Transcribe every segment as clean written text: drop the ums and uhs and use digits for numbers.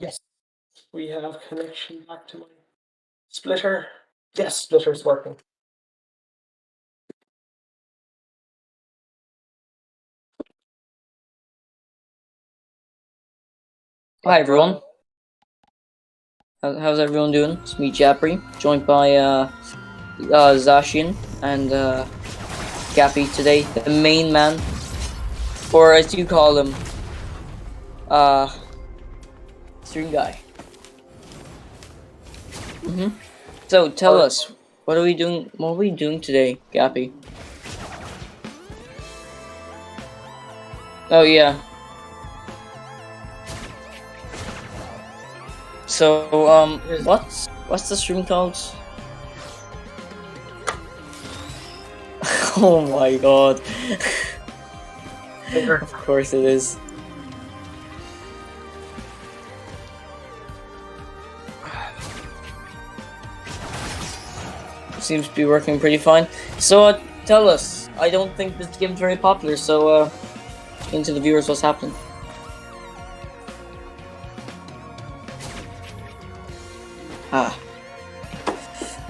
Yes, we have connection back to my splitter. Yes, splitter's working. Hi everyone. How's everyone doing? It's me, Jadbury, joined by Zacian and Gappy today, the main man, or as you call him, stream guy. So tell us, what are we doing? What are we doing today, Gappy? Oh yeah. So what's the stream called? Oh my god. Of course it is. Seems to be working pretty fine. So tell us. I don't think this game's very popular, so explain to the viewers what's happening.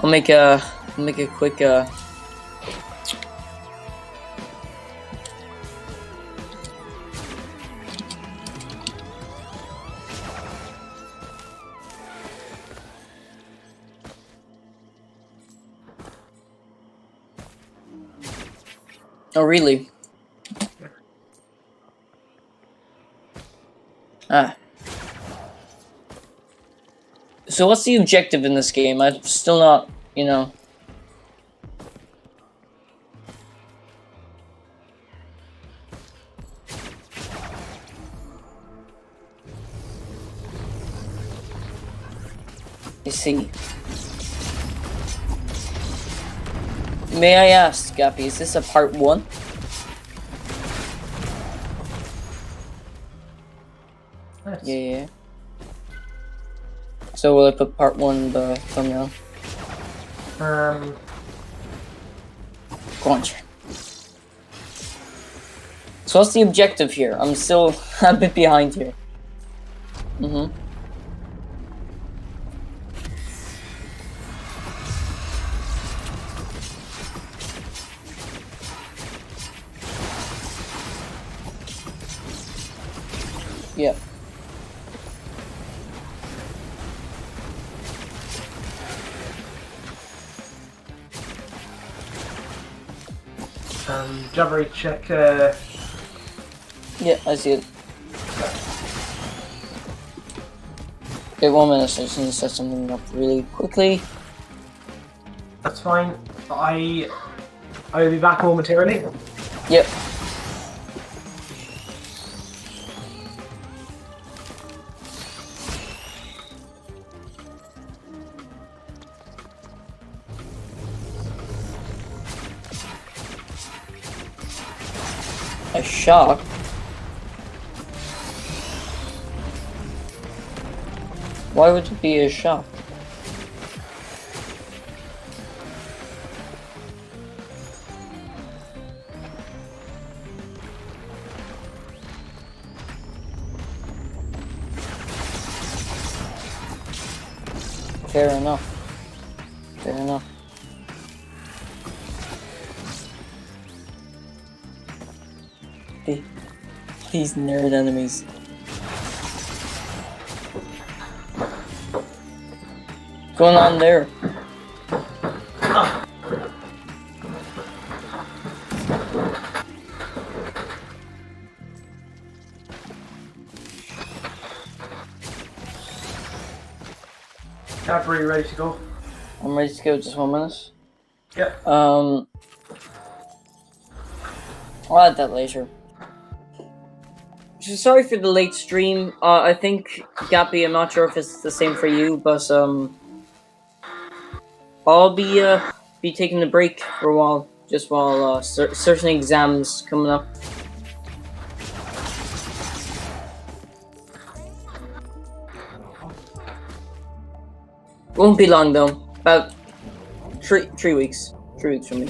I'll make a quick Oh really? So what's the objective in this game? I'm still not, you know. I see. May I ask, Gappy, is this a part 1? Nice. Yeah. So will I put part 1 in the thumbnail? Go on, sure. So what's the objective here? I'm still a bit behind here. Yeah. Jadbury, check. Yeah, I see it. Okay, 1 minute. So I just need to set something up really quickly. That's fine. I will be back momentarily. Yep. A shock? Why would it be a shock? Fair enough. Fair enough. These nerd enemies. What's going on there? Gappy, ready to go? I'm ready to go, just 1 minute. Yeah. I'll add that later. So sorry for the late stream. I think, Gappy, I'm not sure if it's the same for you, but I'll be taking a break for a while, just while certain exams coming up. Won't be long though. About 3 weeks. 3 weeks from me.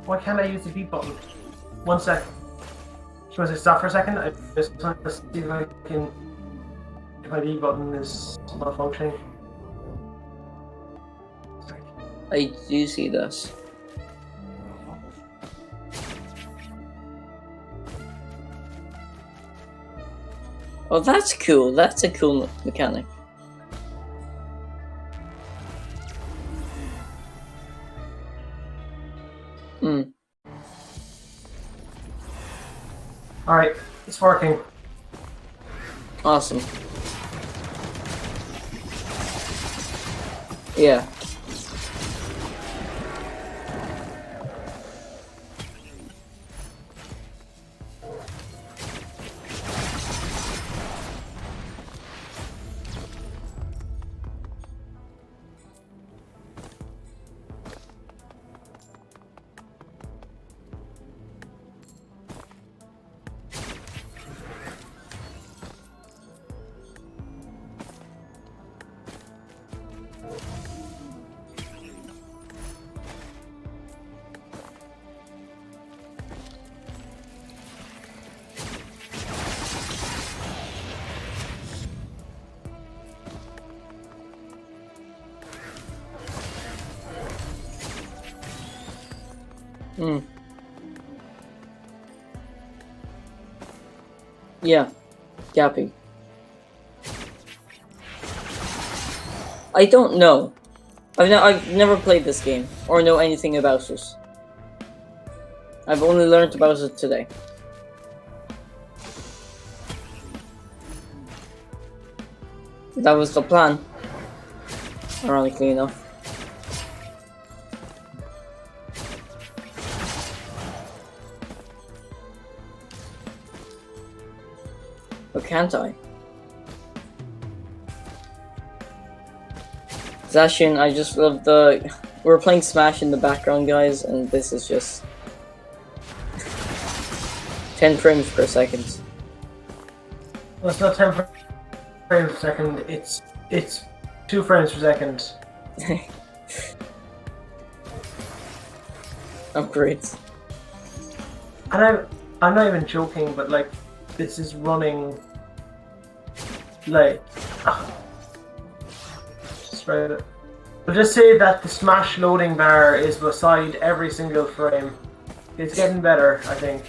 Why can't I use the B button? 1 second. Should I stop for a second? I just want to see if I can. If my B button is not functioning. Sorry. I do see this. Oh, that's cool. That's a cool mechanic. Hmm. Alright, it's working. Awesome. Yeah. Hmm. Yeah. Gappy. I don't know. I've never played this game or know anything about it. I've only learned about it today. That was the plan. Ironically enough. But can't I? Zacian, I just love the... We're playing Smash in the background, guys, and this is just... 10 frames per second. Well, it's not 10 frames per second, it's 2 frames per second. I'm great. And I'm not even joking, but like, this is running like just write it. We'll just say that the Smash loading bar is beside every single frame. It's getting better, I think.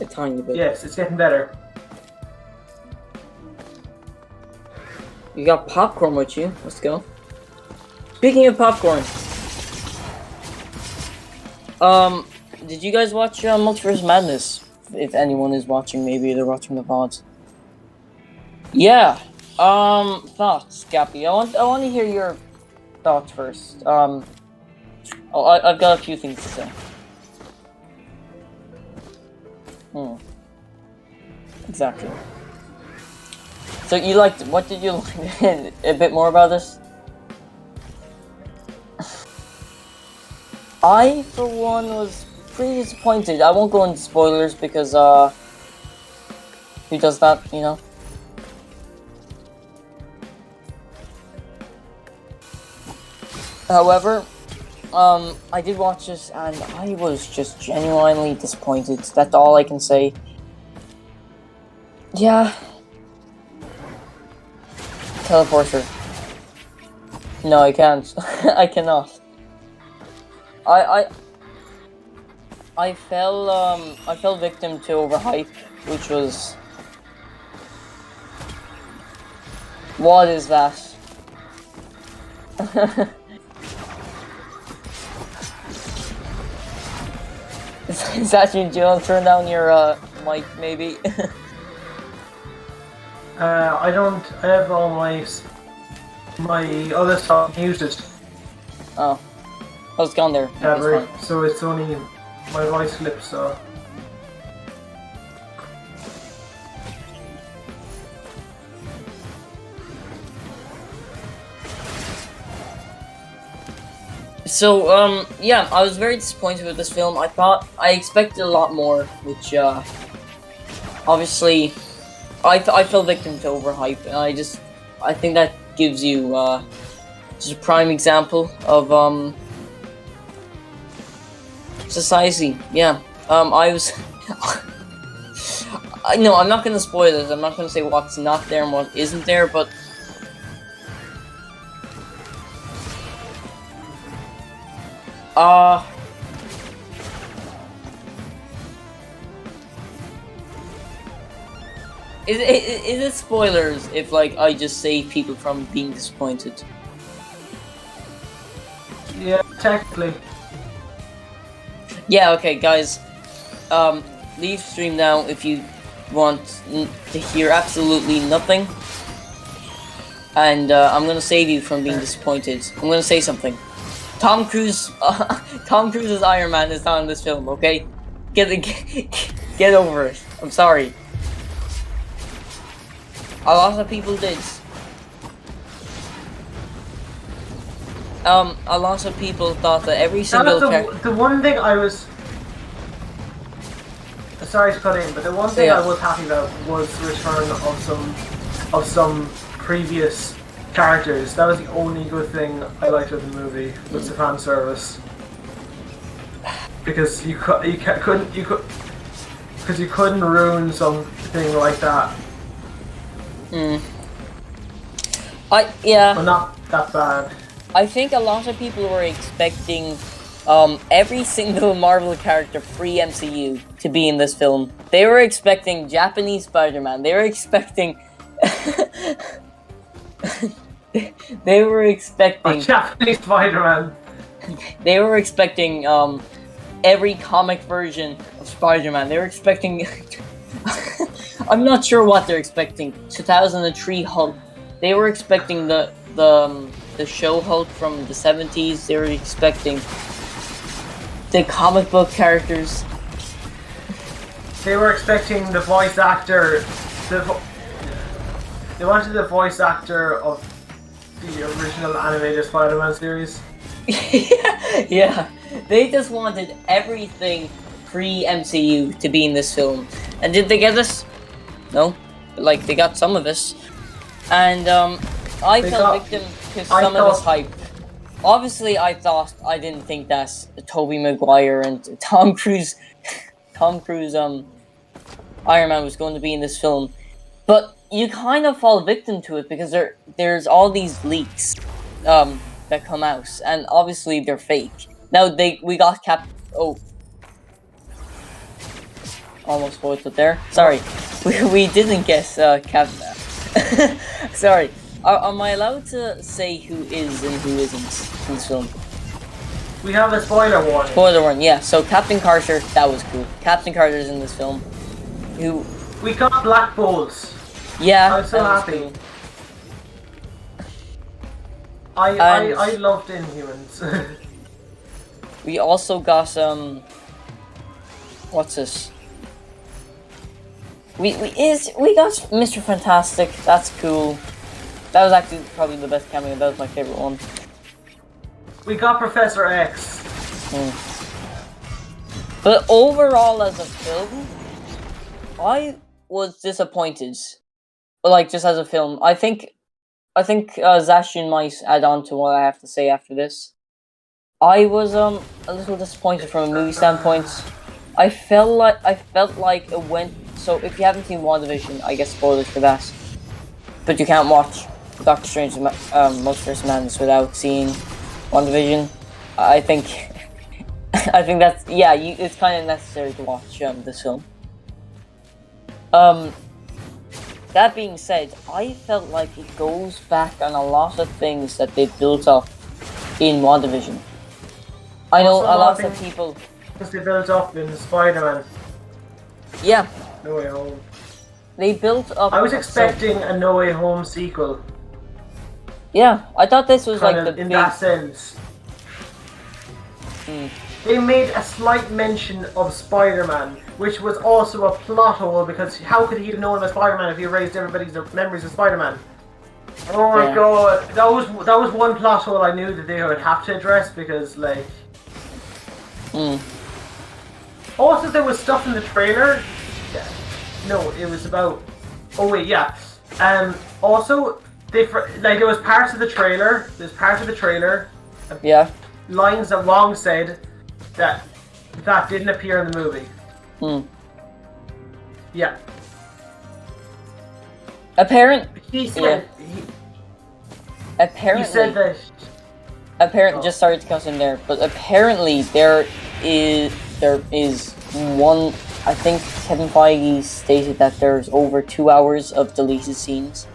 A tiny bit. Yes, it's getting better. You got popcorn with you. Let's go. Speaking of popcorn, did you guys watch Multiverse Madness? If anyone is watching, maybe they're watching the VOD. Yeah. Thoughts, Gappy. I want to hear your thoughts first. I've got a few things to say. Exactly. So you liked, what did you like a bit more about this? I, for one, was pretty disappointed. I won't go into spoilers because, who does that, you know? However, I did watch this and I was just genuinely disappointed. That's all I can say. Yeah. Teleporter. No, I can't. I cannot. I fell victim to overhype, which was... What is that? Is that you, Jill? Turn down your mic, maybe. I have all my other stuff muted. Oh, it's gone there. Jadbury, so it's only my voice clip, so. So, yeah, I was very disappointed with this film. I expected a lot more, which, obviously, I fell victim to overhype, and I think that gives you, just a prime example of, society. Yeah, I was, No, I'm not gonna spoil this. I'm not gonna say what's not there and what isn't there, but is it spoilers if like I just save people from being disappointed? Yeah, technically. Yeah. Okay, guys. Leave stream now if you want to hear absolutely nothing. And I'm gonna save you from being disappointed. I'm gonna say something. Tom Cruise, Tom Cruise's Iron Man is not in this film. Okay, get over it. I'm sorry. A lot of people did. A lot of people thought that every single the one thing I was sorry to cut in, but the one thing I was happy about was the return of some previous characters. That was the only good thing I liked of the movie, was the fan service. Because you couldn't ruin something like that. Yeah. But not that bad. I think a lot of people were expecting every single Marvel character pre-MCU to be in this film. They were expecting Japanese Spider-Man. They were expecting they were expecting Japanese Spider-Man. They were expecting every comic version of Spider-Man. They were expecting I'm not sure what they're expecting. 2003 Hulk. They were expecting the show Hulk from the 70s. They were expecting the comic book characters. They were expecting the voice actor. They wanted the voice actor of the original animated Spider-Man series. Yeah, they just wanted everything pre-MCU to be in this film. And did they get this? No, but, like, they got some of this. And I fell victim to some of this hype. Obviously, I didn't think that Tobey Maguire and Tom Cruise, Iron Man was going to be in this film. But you kind of fall victim to it because there's all these leaks that come out, and obviously they're fake. Now we got almost spoiled it there. Sorry, we didn't guess Cap. Sorry. Am I allowed to say who is and who isn't in this film? We have a spoiler warning. Spoiler warning, yeah. So Captain Carter, that was cool. Captain Carter's in this film. We got Black Bulls. Yeah, I was so happy. Cool. I loved Inhumans. We also got what's this? We got Mr. Fantastic. That's cool. That was actually probably the best cameo. That was my favorite one. We got Professor X. But overall, as a film, I was disappointed. But like, just as a film, I think Zacian might add on to what I have to say after this. I was a little disappointed from a movie standpoint. I felt like it went. So if you haven't seen WandaVision, I guess spoilers for that. But you can't watch Doctor Strange's Multiverse Madness without seeing WandaVision. I think that's it's kind of necessary to watch this film. That being said, I felt like it goes back on a lot of things that they built up in WandaVision. I know a lot of people because they built up in Spider-Man. Yeah. No Way Home. They built up. I was expecting a No Way Home sequel. Yeah, I thought this was like the in that sense. They made a slight mention of Spider-Man, which was also a plot hole because how could he have known about Spider-Man if he erased everybody's memories of Spider-Man? Oh my god, that was one plot hole I knew that they would have to address because like. Also, there was stuff in the trailer. No, it was about. Oh wait, yeah. Also, there was parts of the trailer. There's parts of the trailer. Yeah. Lines that Wong said that didn't appear in the movie. Yeah. He said Yeah. Apparently. he said that. Apparently, Oh. just sorry to cut in there, but apparently there is one. I think Kevin Feige stated that there's over 2 hours of deleted scenes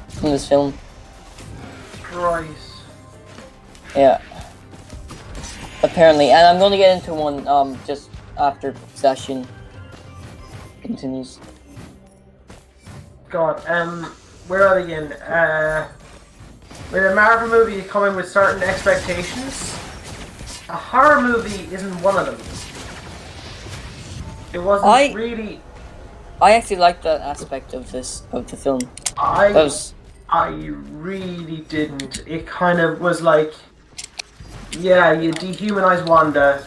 from this film. Christ. Yeah. Apparently, and I'm going to get into one just after Zacian continues. God. Where are they again? With a Marvel movie, you come in with certain expectations. A horror movie isn't one of them. It wasn't really. I actually like that aspect of the film. I was... really didn't. It kind of was like, yeah, you dehumanize Wanda.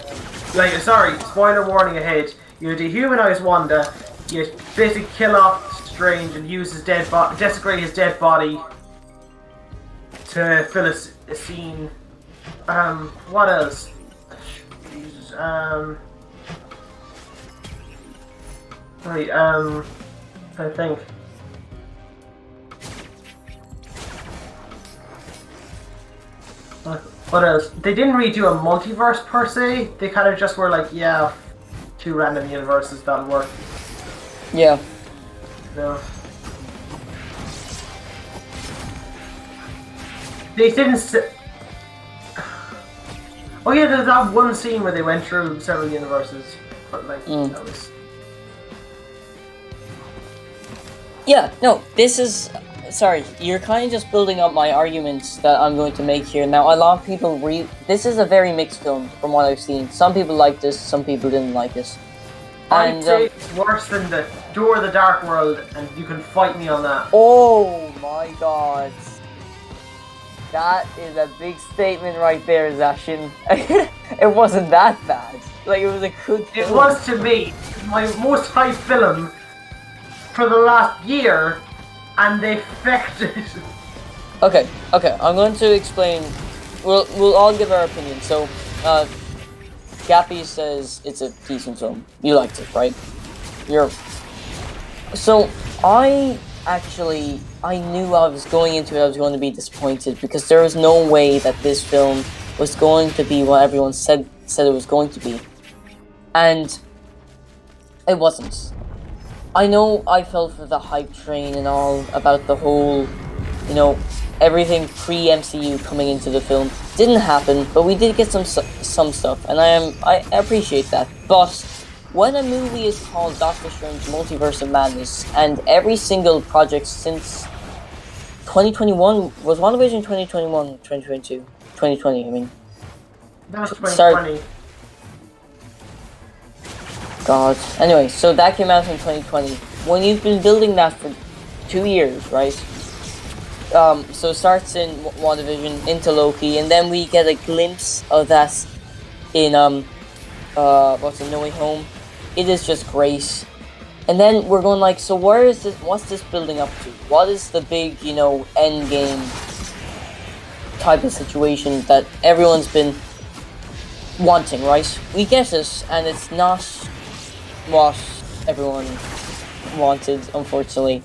Like, sorry, spoiler warning ahead. You dehumanize Wanda. You basically kill off Strange and use his dead body, desecrate his dead body to fill a scene. What else? Jesus. Wait. I think. What else? They didn't really do a multiverse per se. They kind of just were like, yeah, 2 random universes, that'll work. Yeah. No. They didn't. Oh yeah, there's that one scene where they went through several universes, but like that was. Yeah. No. This is. Sorry, you're kind of just building up my arguments that I'm going to make here. Now, a lot of people this is a very mixed film from what I've seen. Some people liked this, some people didn't like this. I'd say it's worse than the Door of the Dark World, and you can fight me on that. Oh my god. That is a big statement right there, Zacian. It wasn't that bad. Like, it was a good film. It was to me my most hyped film for the last year, and they fecked it. Okay, I'm going to explain. We'll all give our opinion. So, Gappy says it's a decent film. You liked it, right? So, I knew I was going into it, I was going to be disappointed, because there was no way that this film was going to be what everyone said it was going to be. And it wasn't. I know I fell for the hype train and all about the whole, everything pre-MCU coming into the film. Didn't happen, but we did get some stuff, and I appreciate that. But when a movie is called Doctor Strange Multiverse of Madness, and every single project since 2021, was WandaVision 2021, 2022? 2020, I mean. That was 2020. God. Anyway, so that came out in 2020. When you've been building that for 2 years, right? So it starts in WandaVision, into Loki, and then we get a glimpse of that in, No Way Home. It is just great. And then we're going like, so what's this building up to? What is the big, end game type of situation that everyone's been wanting, right? We get it, and it's not what everyone wanted, unfortunately.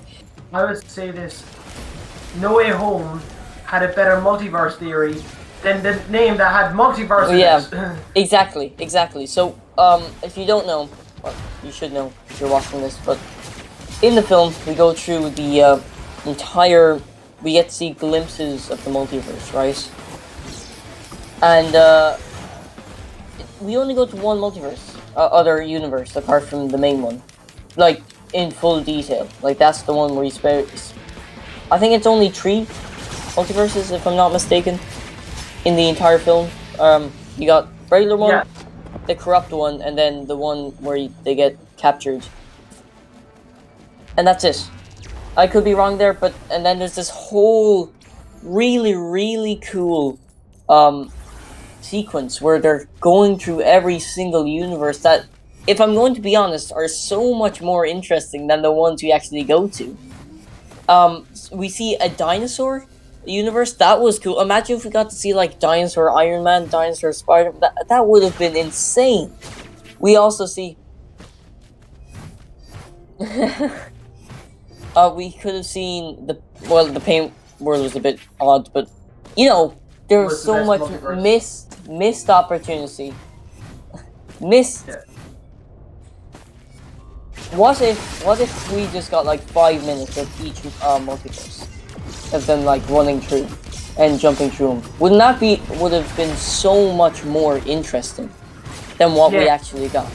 I would say this. No Way Home had a better multiverse theory than the name that had multiverse in it. Exactly. So, if you don't know, well, you should know if you're watching this, but in the film, we go through the we get to see glimpses of the multiverse, right? And, we only go to one multiverse, other universe, apart from the main one. Like, in full detail. Like, that's the one where I think it's only 3 multiverses, if I'm not mistaken, in the entire film. You got regular one, the corrupt one, and then the one where they get captured. And that's it. I could be wrong there, and then there's this whole really, really cool sequence where they're going through every single universe that, if I'm going to be honest, are so much more interesting than the ones we actually go to. We see a dinosaur universe. That was cool. Imagine if we got to see like dinosaur Iron Man, dinosaur Spider-Man. That would have been insane. We also see we could have seen the paint world was a bit odd, but you know, there was the so best much multiverse. missed opportunity. Missed. Yeah. What if we just got like 5 minutes of each multiverse of them like running through and jumping through them? Would have been so much more interesting than what we actually got.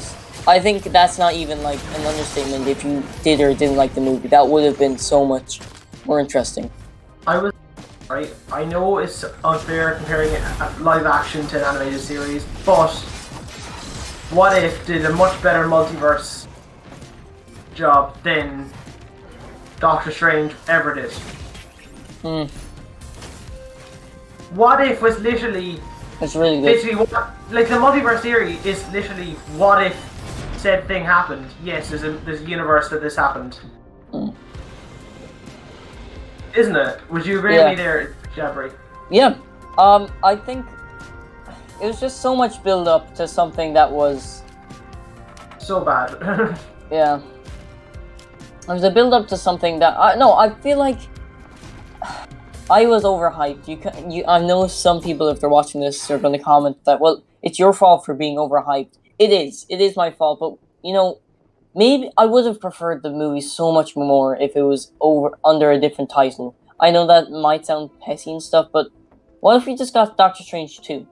I think that's not even like an understatement. If you did or didn't like the movie, that would have been so much more interesting. Right, I know it's unfair comparing a live action to an animated series, but What If did a much better multiverse job than Doctor Strange ever did. What If was literally... It's really good. Basically, like the multiverse theory is literally what if said thing happened. Yes, there's a universe that this happened. Isn't it? Would you agree with me there, Jadbury? Yeah. I think it was just so much build up to something that was so bad. Yeah. It was a build up to something that I feel like I was overhyped. I know some people, if they're watching this, are going to comment that, well, it's your fault for being overhyped. It is my fault, but you know, maybe I would have preferred the movie so much more if it was under a different title. I know that might sound petty and stuff, but what if we just got Doctor Strange 2?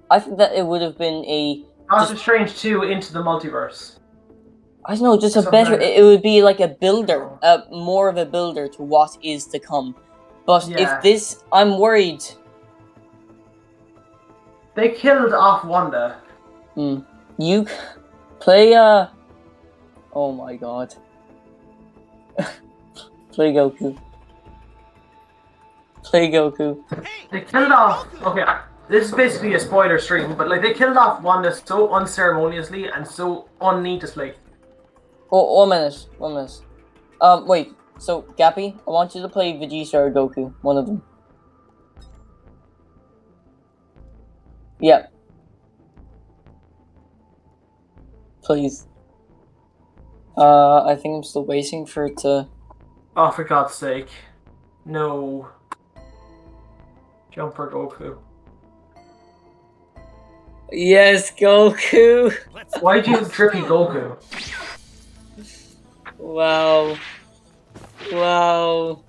I think that it would have been Doctor Strange 2 Into the Multiverse. I don't know, just a better... It would be like a builder, more of a builder to what is to come. But if this... I'm worried. They killed off Wanda. You play, oh my god. Play Goku. Play Goku. They killed off... Okay, this is basically a spoiler stream, but like they killed off Wanda so unceremoniously and so unneedlessly. Oh, 1 minute. 1 minute. Wait. So, Gappy, I want you to play Vegeta or Goku. One of them. Yeah. Please. I think I'm still waiting for it to... Oh, for God's sake. No. Jumper Goku. Yes, Goku! Why'd you trippy Goku? Wow. Wow.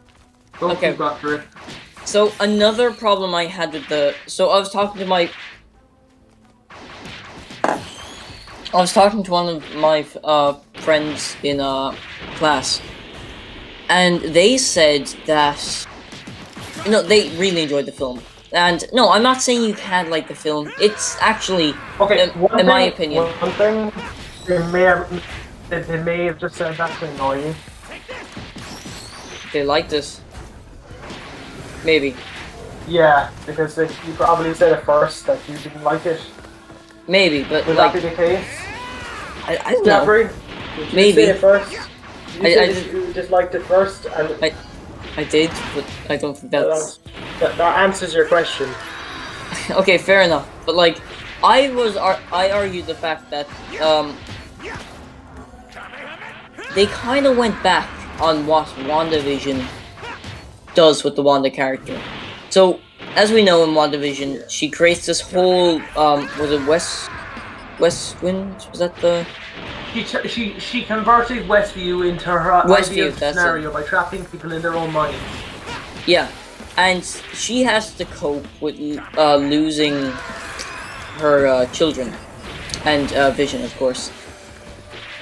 Goku got drip. So, another problem I had with the... So, I was talking to one of my friends in class, and they said that, you know, they really enjoyed the film. And no, I'm not saying you can't like the film. It's actually, okay, in my opinion. One thing, they may have just said that to annoy you. They liked it. Maybe. Yeah, because you probably said it first that you didn't like it. Maybe, but would like... that be the case? I don't know. Did you Maybe. say it first? You just liked it first? And I did, but I don't think that's... That answers your question. Okay, fair enough. But like, I argued the fact that they kind of went back on what WandaVision does with the Wanda character. So, as we know in WandaVision, she creates this whole was it West Wind? Was that the... She converted Westview into her ideal scenario by trapping people in their own minds. Yeah, and she has to cope with losing her children and Vision, of course.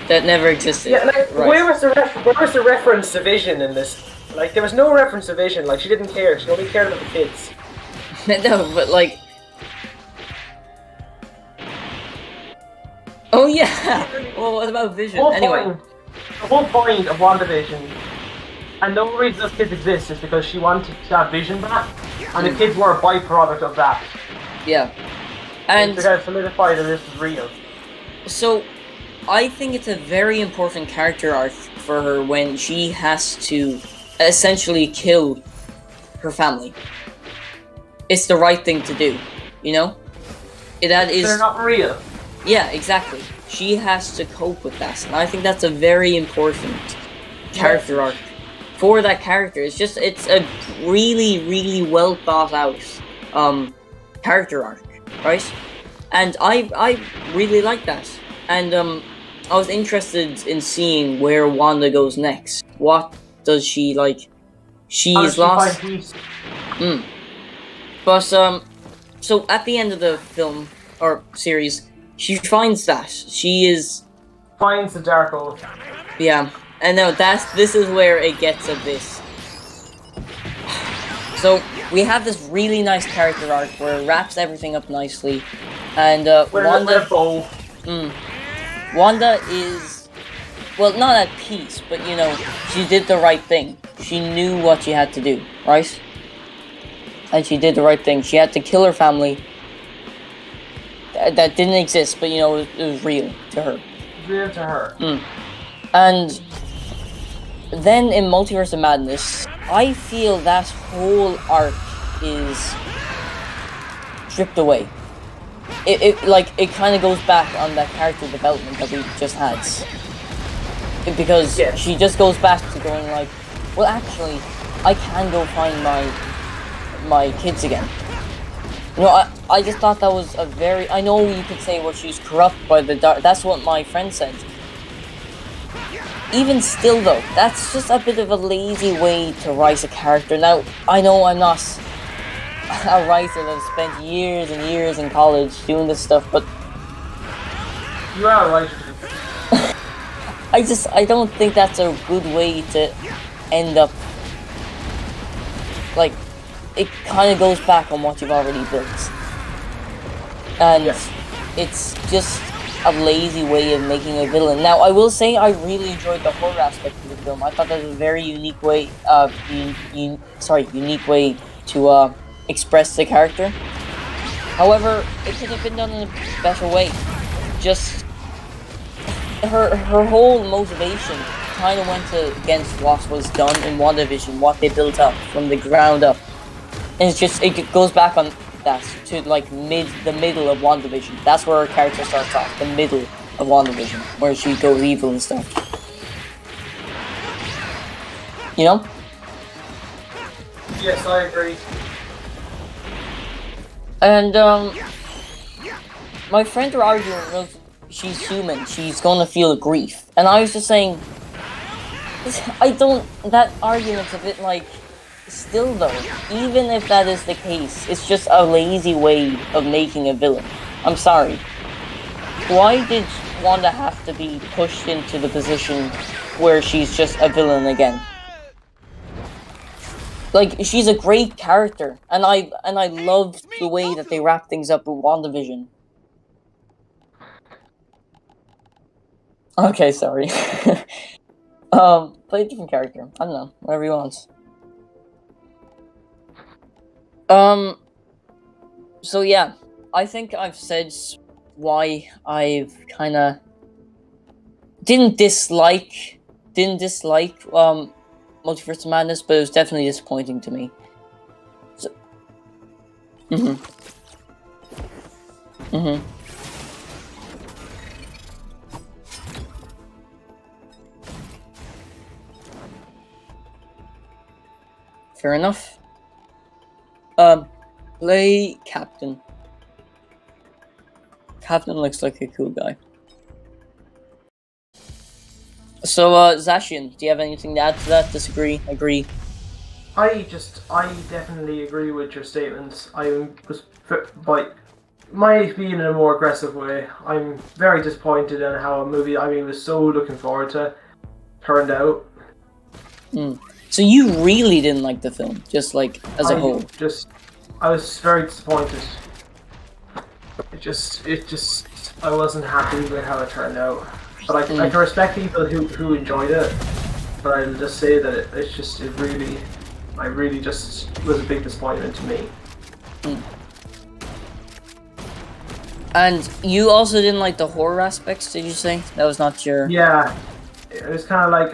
That never existed. Yeah, like, right. where was the reference to Vision in this? Like, there was no reference to Vision. Like, she didn't care. She only cared about the kids. No, but like... Oh yeah! Well, what about Vision? Anyway. The whole point of WandaVision, and the only reason those kids exist is because she wanted to have Vision back, and the kids were a byproduct of that. Yeah. And... to kind of solidify that this is real. So, I think it's a very important character arc for her when she has to essentially kill her family. It's the right thing to do, you know? They're not real. Yeah, exactly. She has to cope with that, and I think that's a very important character arc. for that character. It's a really, really well thought out character arc, right? And I really like that. And I was interested in seeing where Wanda goes next. What does she like? She's lost. But so at the end of the film or series, she finds that finds the dark oath. Yeah, and no, this is where it gets a bit. So we have this really nice character arc where it wraps everything up nicely, and Wanda. Wanda is, well, not at peace, but you know, she did the right thing. She knew what she had to do, right? And she did the right thing. She had to kill her family. That didn't exist, but you know, it was real to her. Real to her. And then in Multiverse of Madness, I feel that whole arc is stripped away. It kind of goes back on that character development that we just had. Because she just goes back to going like, well, actually, I can go find my kids again. You know, I just thought that was a very... I know you could say, well, she's corrupt by the dark... That's what my friend said. Even still, though, that's just a bit of a lazy way to write a character. Now, I know I'm not a writer that spent years and years in college doing this stuff, but... You are a writer. I don't think that's a good way to end up... Like, it kind of goes back on what you've already built. And it's just a lazy way of making a villain. Now, I will say I really enjoyed the horror aspect of the film. I thought that was a very unique way, unique way to express the character. However, it could have been done in a better way. Just her whole motivation kind of went against what was done in WandaVision, what they built up from the ground up. And it's just, it goes back on that to like the middle of WandaVision. That's where her character starts off, the middle of WandaVision, where she goes evil and stuff. You know? Yes, I agree. And my friend were arguing, well, she's human, she's gonna feel grief. And I was just saying, that argument's a bit like, still though, even if that is the case, it's just a lazy way of making a villain. I'm sorry. Why did Wanda have to be pushed into the position where she's just a villain again? Like, she's a great character, and I loved the way that they wrap things up with WandaVision. Okay, sorry. Play a different character. I don't know, whatever you want. So yeah, I think I've said why I've kinda didn't dislike Multiverse of Madness, but it was definitely disappointing to me. So, Fair enough. Play Captain. Captain looks like a cool guy. So, Zacian, do you have anything to add to that? Disagree? Agree? I definitely agree with your statements. Might be in a more aggressive way. I'm very disappointed in how a movie I was so looking forward to turned out. So you really didn't like the film, just like as a whole? I was very disappointed. I wasn't happy with how it turned out. But I can respect people who enjoyed it. But I'll just say that it really just was a big disappointment to me. And you also didn't like the horror aspects, did you say? That was not your... Yeah, it was kind of like,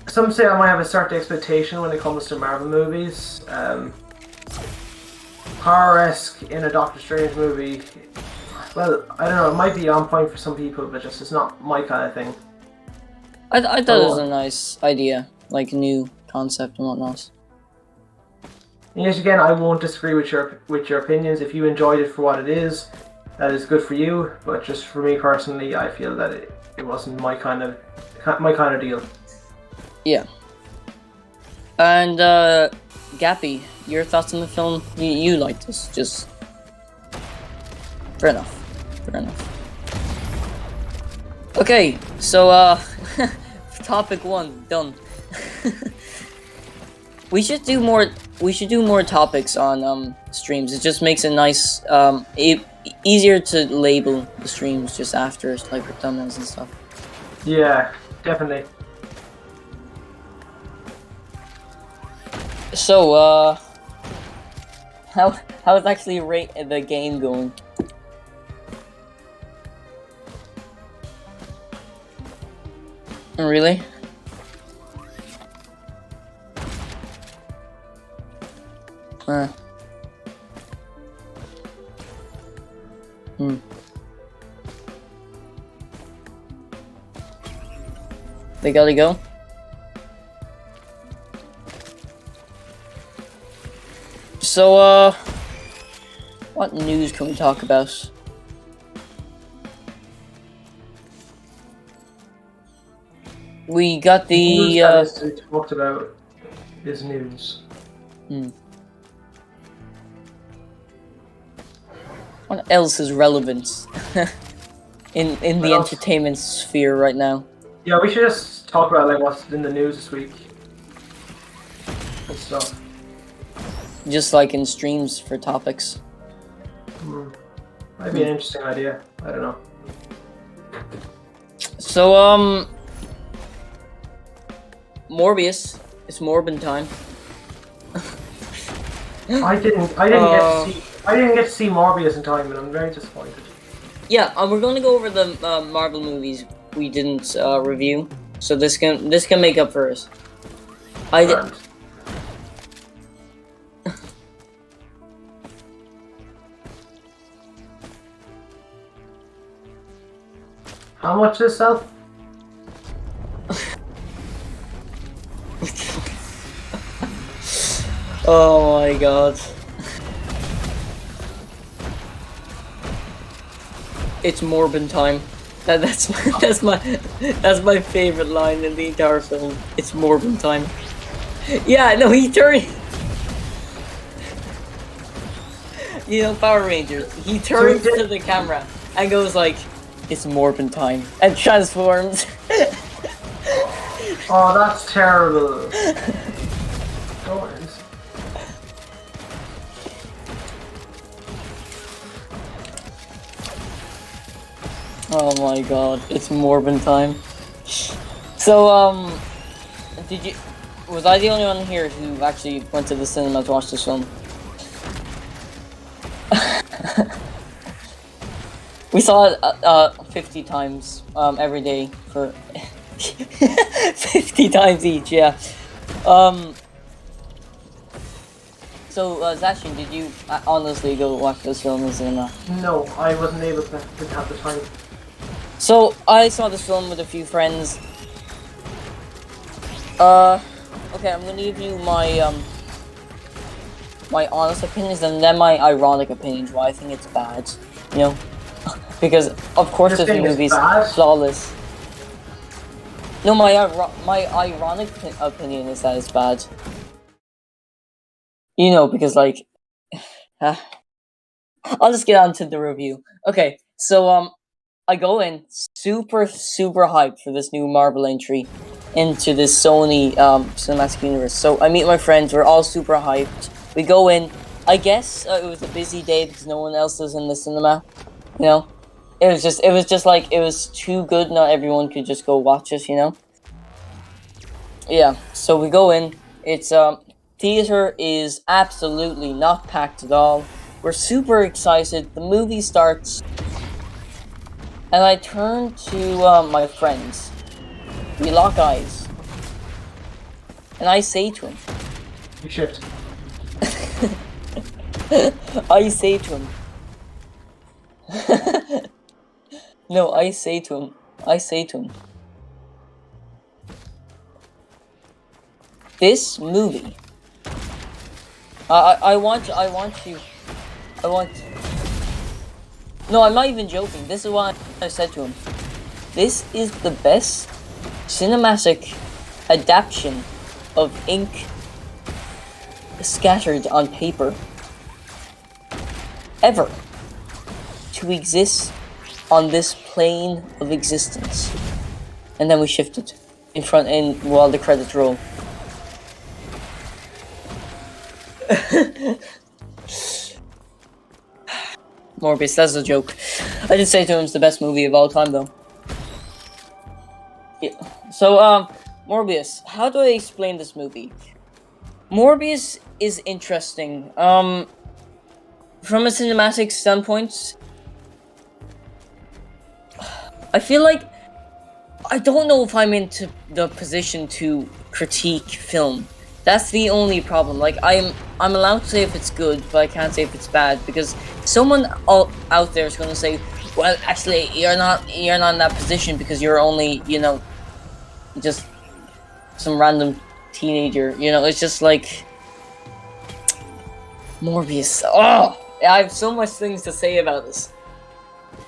some say I might have a certain expectation when it comes to Marvel movies. Horror-esque in a Doctor Strange movie, well, I don't know, it might be on point for some people, but just it's not my kind of thing. I thought it was a nice idea, like new concept and whatnot. Yet again, I won't disagree with your opinions. If you enjoyed it for what it is, that is good for you. But just for me personally, I feel that it wasn't my kind of deal. Yeah. And Gappy, your thoughts on the film? You liked this, just fair enough. Fair enough. Okay, so topic 1 done. We should do more topics on streams. It just makes it nice, easier to label the streams just after, like with thumbnails and stuff. Yeah, definitely. So how's actually the game going? Really? They gotta go? So, what news can we talk about? We got the news that is talked about is news. What else is relevant in the entertainment sphere right now? Yeah, we should just talk about like what's in the news this week and stuff. Just like in streams for topics. Might be an interesting idea. I don't know. So Morbius. It's Morbin time. I didn't get to see Morbius in time, and I'm very disappointed. Yeah, we're going to go over the Marvel movies we didn't review, so this can make up for us. How much does it sell? Oh my god. It's Morbin time. That's my favorite line in the entire film. It's Morbin time. Yeah, no, he turned. You know, Power Rangers. He turns to the camera and goes like, "It's Morbin time," and transforms. Oh, that's terrible. Oh my god, it's Morbin time. So, was I the only one here who actually went to the cinema to watch this film? We saw it 50 times every day for 50 times each, yeah. So, Zacian, did you honestly go watch this film in the cinema? No, I wasn't able to, didn't have the time. So, I saw this film with a few friends. Okay, I'm gonna give you my, my honest opinions and then my ironic opinions why I think it's bad, you know? Because, of course, this movie's flawless. No, my ironic opinion is that it's bad. You know, because, like... I'll just get on to the review. Okay, so, I go in super hyped for this new Marvel entry into this Sony cinematic universe. So I meet my friends, we're all super hyped. We go in. I guess it was a busy day because no one else was in the cinema. You know, it was just like it was too good. Not everyone could just go watch it. You know. Yeah. So we go in. It's theater is absolutely not packed at all. We're super excited. The movie starts. And I turn to my friends. We lock eyes. And I say to him. You shift. I say to him. No, I say to him. this movie. I want. No, I'm not even joking. This is what I said to him. This is the best cinematic adaptation of ink scattered on paper ever to exist on this plane of existence. And then we shifted while the credits roll. Morbius, that's a joke. I did say to him it's the best movie of all time, though. Yeah. So, Morbius, how do I explain this movie? Morbius is interesting. From a cinematic standpoint, I feel like I don't know if I'm into the position to critique film. That's the only problem. Like, I'm allowed to say if it's good, but I can't say if it's bad, because someone out there is going to say, well, actually, you're not in that position because you're only, just some random teenager. It's just like Morbius. Oh, I have so much things to say about this.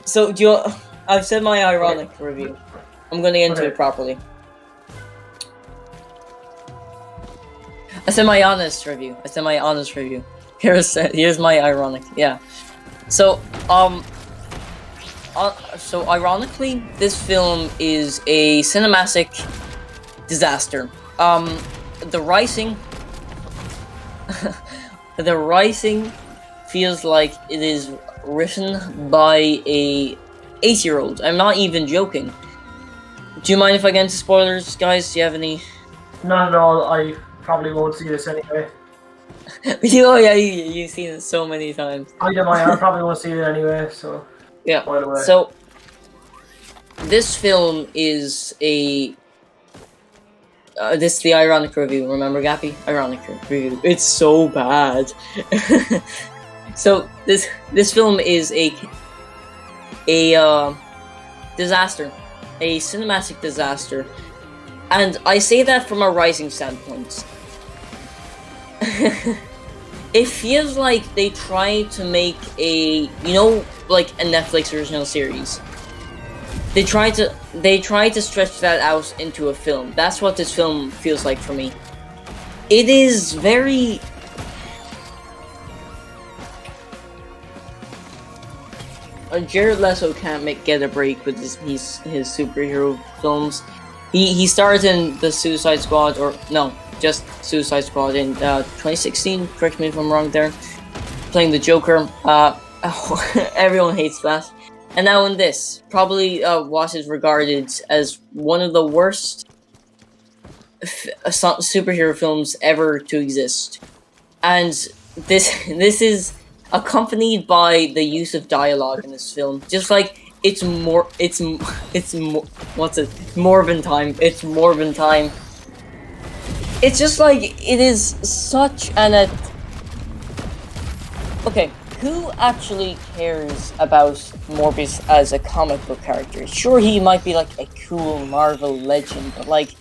So, I've said my ironic review. I'm going to get into it properly. I said my honest review. Here's my ironic. Yeah. So ironically, this film is a cinematic disaster. The writing feels like it is written by a 8-year-old. I'm not even joking. Do you mind if I get into spoilers, guys? Do you have any? Not at all. I probably won't see this anyway. Oh yeah, you've seen it so many times. I probably won't see it anyway, so... Yeah, so... This film is a... this is the ironic review, remember, Gappy? Ironic review. It's so bad. So, this film is a disaster. A cinematic disaster. And I say that from a writing standpoint. It feels like they tried to make a, like a Netflix original series. They tried to stretch that out into a film. That's what this film feels like for me. It is very... Jared Leto can't get a break with his superhero films. He starred in the Suicide Squad, or no, just Suicide Squad in 2016. Correct me if I'm wrong there. Playing the Joker. Everyone hates that. And now in this, probably what is regarded as one of the worst superhero films ever to exist. And this is accompanied by the use of dialogue in this film. Just like it's Morbin time. It's Morbin time. It's just like it is such an okay. Who actually cares about Morbius as a comic book character? Sure, he might be like a cool Marvel legend, but like,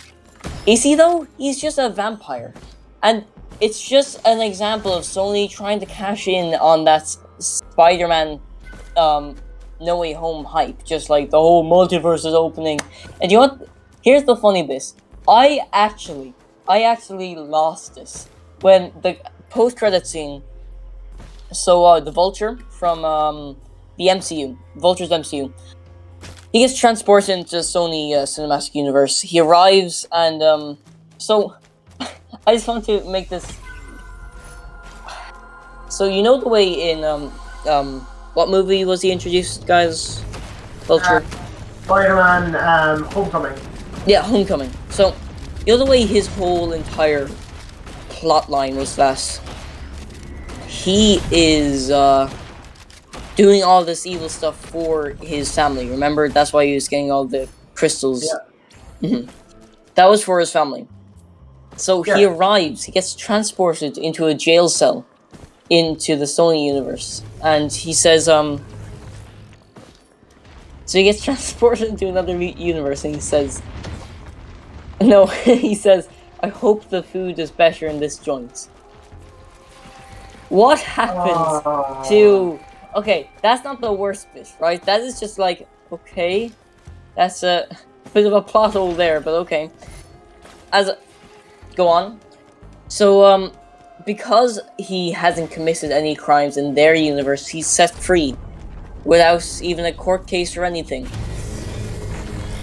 is he though? He's just a vampire, and it's just an example of Sony trying to cash in on that Spider-Man, No Way Home hype. Just like the whole multiverse is opening, and you know what? Here's the funny bit. I actually lost this when the post-credit scene. So, the Vulture from, the MCU, Vulture's MCU, he gets transported into Sony Cinematic Universe. He arrives, and, so, I just want to make this... So, you know the way in, what movie was he introduced, guys? Vulture? Spider-Man, Homecoming. Yeah, Homecoming. So, you know the way his whole entire plotline was that he is doing all this evil stuff for his family. Remember, that's why he was getting all the crystals. Yeah. Mm-hmm. That was for his family. So he arrives. He gets transported into a jail cell into the Sony universe, and he says, So he gets transported into another universe, and he says, no, he says, I hope the food is better in this joint. What happens to... Okay, that's not the worst bit, right? That is just like, okay. That's a bit of a plot hole there, but okay. Go on. So, because he hasn't committed any crimes in their universe, he's set free. Without even a court case or anything.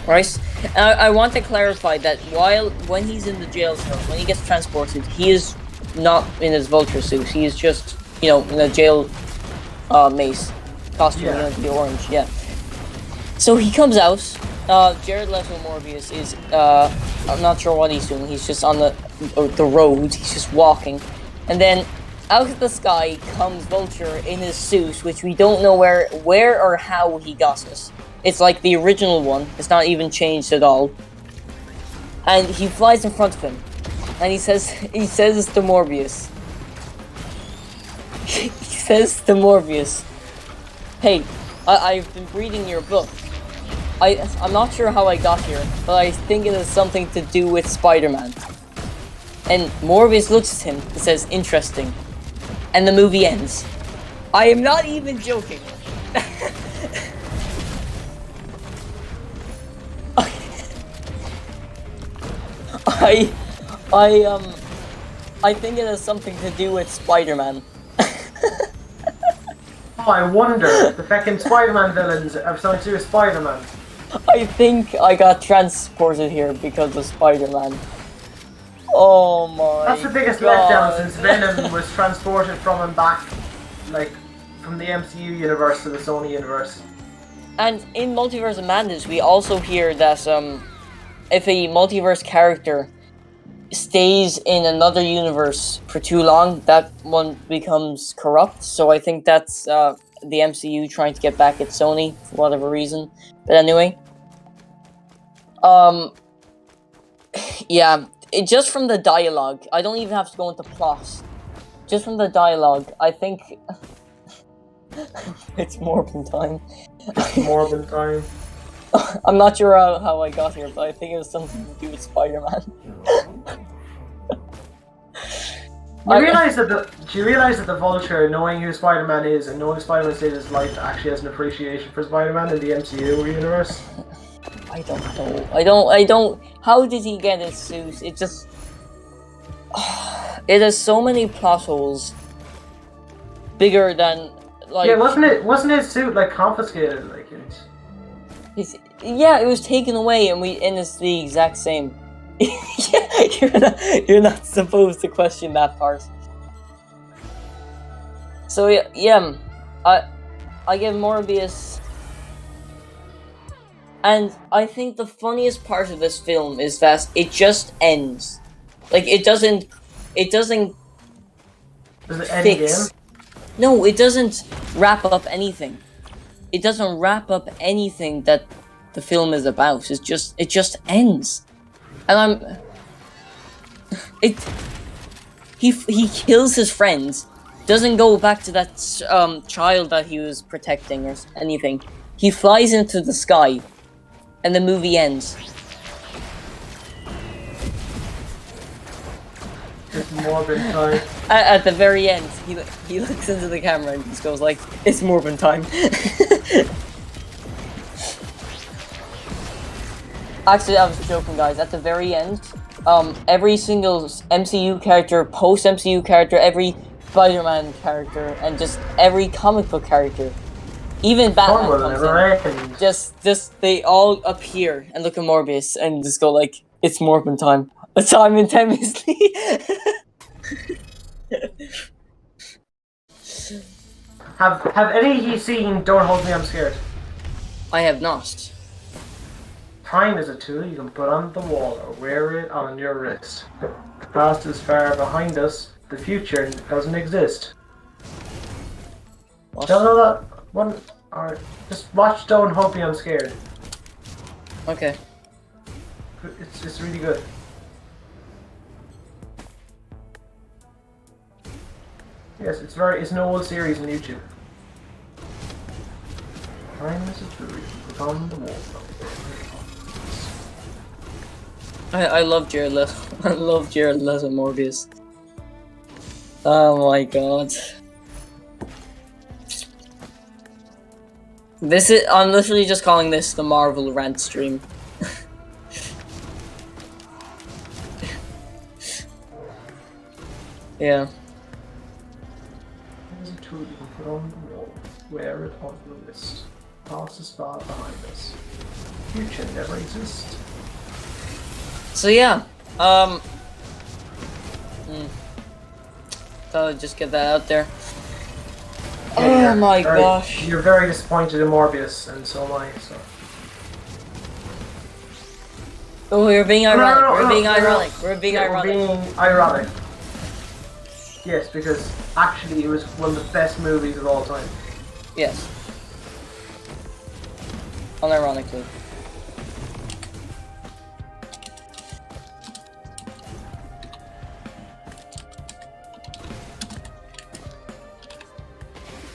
Right? I want to clarify that when he's in the jail cell, when he gets transported, he is not in his vulture suit. He is just, in a jail mace costume, the orange, yeah. So he comes out. Jared Leto Morbius is, I'm not sure what he's doing. He's just on the road. He's just walking. And then out of the sky comes Vulture in his suit, which we don't know where or how he got it. It's like the original one. It's not even changed at all. And he flies in front of him. And he says to Morbius. He says to Morbius, "Hey, I've been reading your book. I'm not sure how I got here, but I think it has something to do with Spider-Man." And Morbius looks at him and says, "Interesting." And the movie ends. I am not even joking. I think it has something to do with Spider-Man. Oh, I wonder. The fucking Spider-Man villains have something to do with Spider-Man. I think I got transported here because of Spider-Man. Oh my. That's the biggest God. letdown since Venom was transported from him back, like, from the MCU universe to the Sony universe. And in Multiverse of Madness, we also hear that if a multiverse character stays in another universe for too long, that one becomes corrupt. So I think that's the MCU trying to get back at Sony for whatever reason. But anyway, yeah, just from the dialogue, I don't even have to go into plot. Just from the dialogue, I think it's Morbin time. Morbin time. I'm not sure how I got here, but I think it was something to do with Spider-Man. Do you realize that the Vulture, knowing who Spider-Man is and knowing Spider-Man saved his life, actually has an appreciation for Spider-Man in the MCU universe? I don't know. I don't. How did he get his suit? It just. It has so many plot holes. Bigger than like. Yeah, wasn't his suit like confiscated? Like it's. Yeah, it was taken away, and it's the exact same. Yeah, you're not supposed to question that part. So yeah, I give Morbius, and I think the funniest part of this film is that it just ends. Like it doesn't. Does it end again? No, it doesn't wrap up anything. It doesn't wrap up anything that the film is about. It just ends. And he kills his friends, doesn't go back to that child that he was protecting or anything. He flies into the sky, and the movie ends. It's Morbin time. At the very end, he looks into the camera and just goes like, "It's Morbin time." Actually, I was joking, guys. At the very end, every single MCU character, post-MCU character, every Spider-Man character, and just every comic book character, even Batman comes in, just they all appear and look at Morbius and just go like, "It's Morbin time." Simultaneously. Have any of you seen Don't Hold Me, I'm Scared? I have not. Time is a tool you can put on the wall or wear it on your wrist. The past is far behind us. The future doesn't exist. What? Don't know that one? Alright, just watch Don't Hold Me, I'm Scared. Okay. It's really good. Yes, it's an old series on YouTube. Time is a tool you can put on the wall. I love Jared Leto. I love Jared Leto Morbius. Oh my god. I'm literally just calling this the Marvel Rant stream. Yeah. There's a tool you can put on the wall. Wear it on the wrist. Past is far behind us. Future never exists. So yeah, thought I'd just get that out there. Yeah, oh my gosh. You're very disappointed in Morbius, and so am I, so. Oh, we're being ironic. No, we're being ironic. no. We're being Yeah, ironic. We're being ironic. Yes, because actually it was one of the best movies of all time. Yes. Unironically.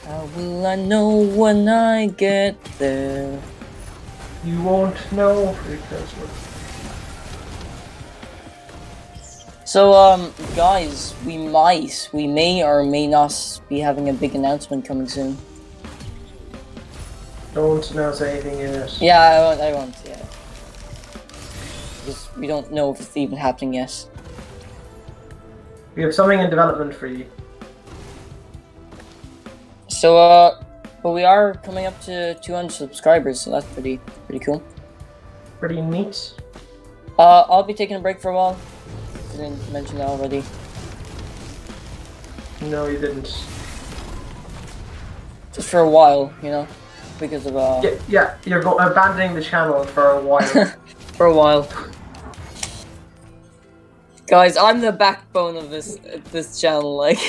How will I know when I get there? You won't know because we're... So, guys, we may or may not be having a big announcement coming soon. Don't announce anything yet. Yeah, I won't, yeah. Because we don't know if it's even happening yet. We have something in development for you. So, but we are coming up to 200 subscribers, so that's pretty cool. Pretty neat. I'll be taking a break for a while. I didn't mention that already. No, you didn't. Just for a while, you know, because of Yeah, you're abandoning the channel for a while. for a while. Guys, I'm the backbone of this channel, like.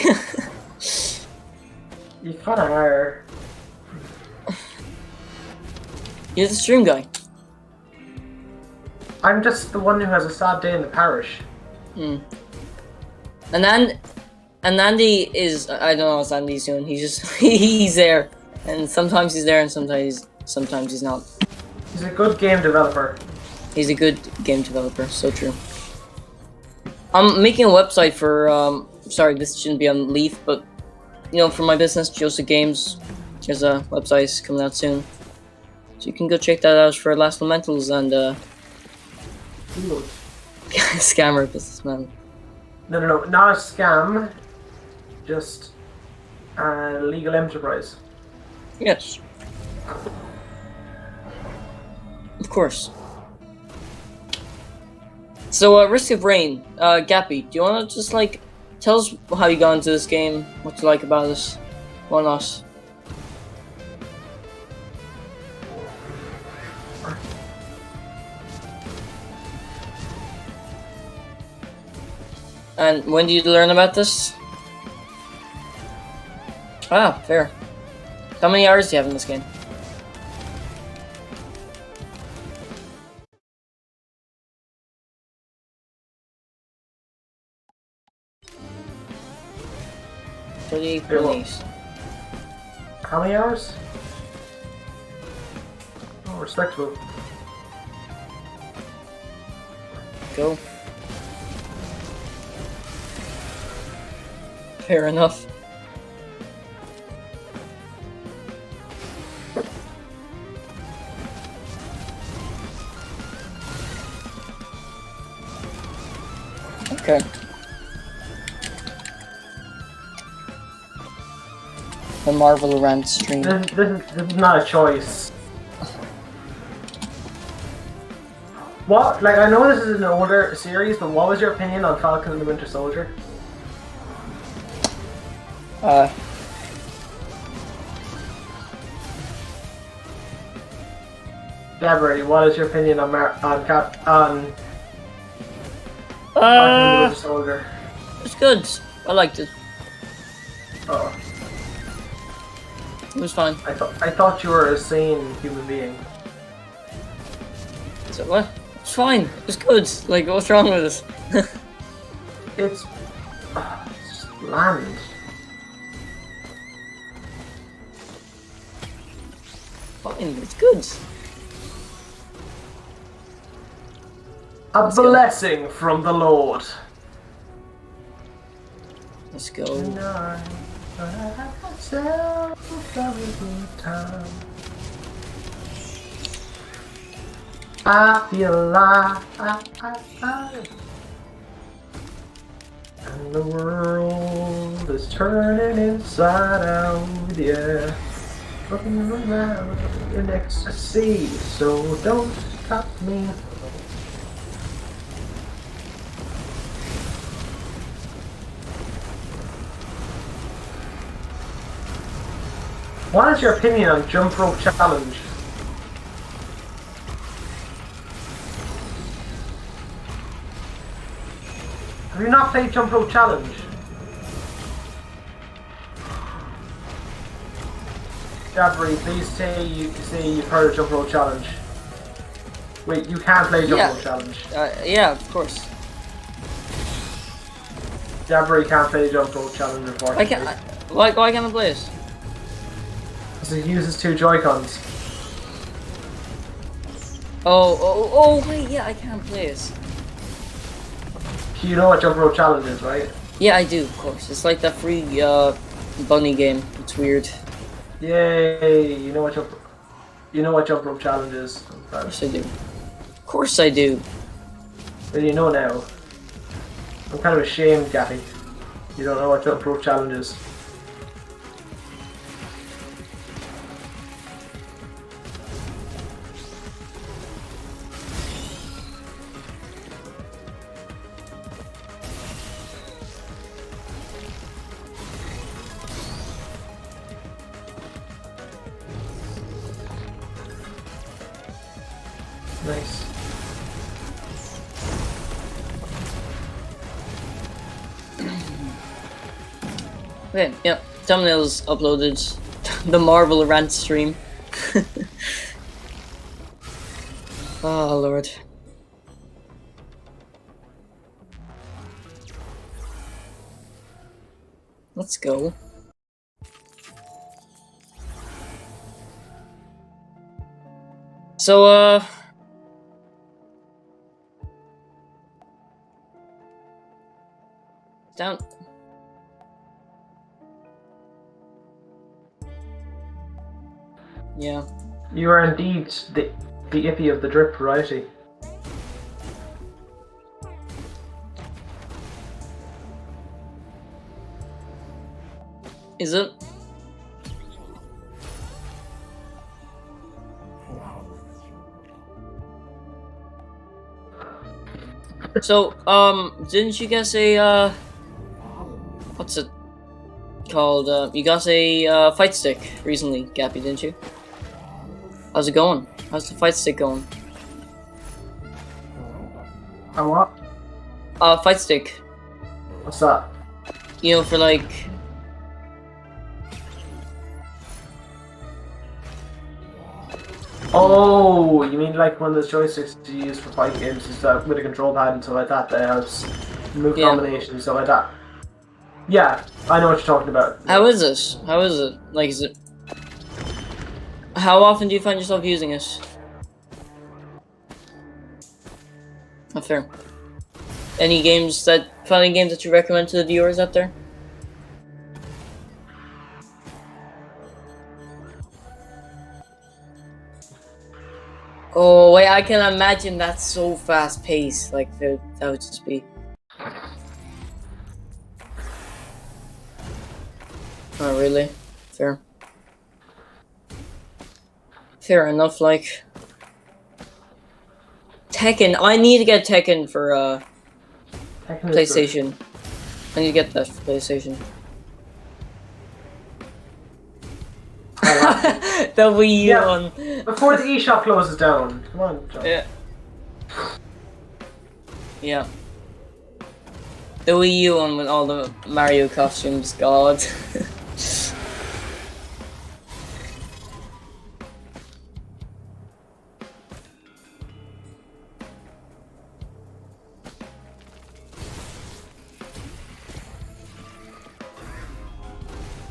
You kinda are. You're the stream guy. I'm just the one who has a sad day in the parish. And Andy is, I don't know what Andy's doing. He's just he's there, and sometimes he's there, and sometimes he's not. He's a good game developer. He's a good game developer. So true. I'm making a website for sorry, this shouldn't be on Leaf, but you know, for my business, Joseph Games. There's a website coming out soon, so you can go check that out for Last Elementals and scammer businessman. No, not a scam. Just a legal enterprise. Yes. Of course. So, Risk of Rain, Gappy, do you want to just, like, tell us how you got into this game, what you like about it, why not? And when did you learn about this? Ah, fair. How many hours do you have in this game? Pretty nice. How many hours? Oh, respectable. Go. Fair enough. Okay. The Marvel Rant stream. This is not a choice. What? Like, I know this is an older series, but what was your opinion on Falcon and the Winter Soldier? Jadbury, what is your opinion on Falcon and the Winter Soldier? It's good. I liked it. Oh, It was fine. I thought you were a sane human being. So what? It's fine. It was good. Like, what's wrong with it? It's just bland. Fine. It's good. A Let's go. blessing from the Lord. Let's go. Tonight, I have myself a good time. I feel alive. And the world is turning inside out, yeah. Looking around in ecstasy, so don't stop me. What is your opinion on jump rope challenge? Have you not played jump rope challenge? Jadbury, please say you've heard of jump rope challenge. Wait, you can't play jump rope challenge. Yeah, of course. Jadbury can't play jump rope challenge, unfortunately. Why can't I play it? Because it uses 2 Joy-Cons. Oh, wait, yeah, I can't play it. You know what jump rope challenge is, right? Yeah, I do, of course. It's like that free bunny game. It's weird. Yay! You know what jump rope challenge is. Of course I do. Of course I do. Well, you know now. I'm kind of ashamed, Gappy. You don't know what jump rope challenge is. Nice. Okay, yeah. Thumbnails uploaded. The Marvel Rant stream. Oh, Lord. Let's go. So, down. Yeah. You are indeed the ippy of the drip variety. Is it? So, didn't you guys say, what's it called? You got a, fight stick recently, Gappy, didn't you? How's it going? How's the fight stick going? A what? Fight stick. What's that? You know, for like... Oh, you mean like one of those joysticks you use for fighting games is that with a control pad and stuff like that helps move combinations and stuff like that. Yeah, I know what you're talking about. How is it? How is it? Like, is it... How often do you find yourself using it? Not fair. Any fighting games that you recommend to the viewers out there? Oh wait, I can imagine that's so fast paced. Like that would just be. Oh really? Fair. Fair enough. Like Tekken. I need to get Tekken for Tekken PlayStation. I need to get that for PlayStation. The Wii U one. Before the eShop closes down. Come on, John. Yeah. Yeah. The Wii U one with all the Mario costumes, God.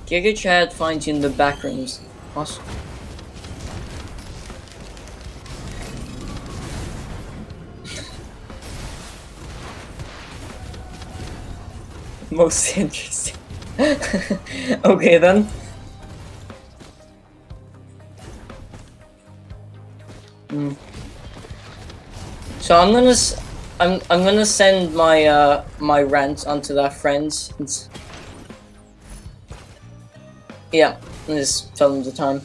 Giga Chad finds you in the back rooms. What? Most interesting. Okay then. So I'm gonna send my my rant onto that friends. Yeah, and just tell them the time.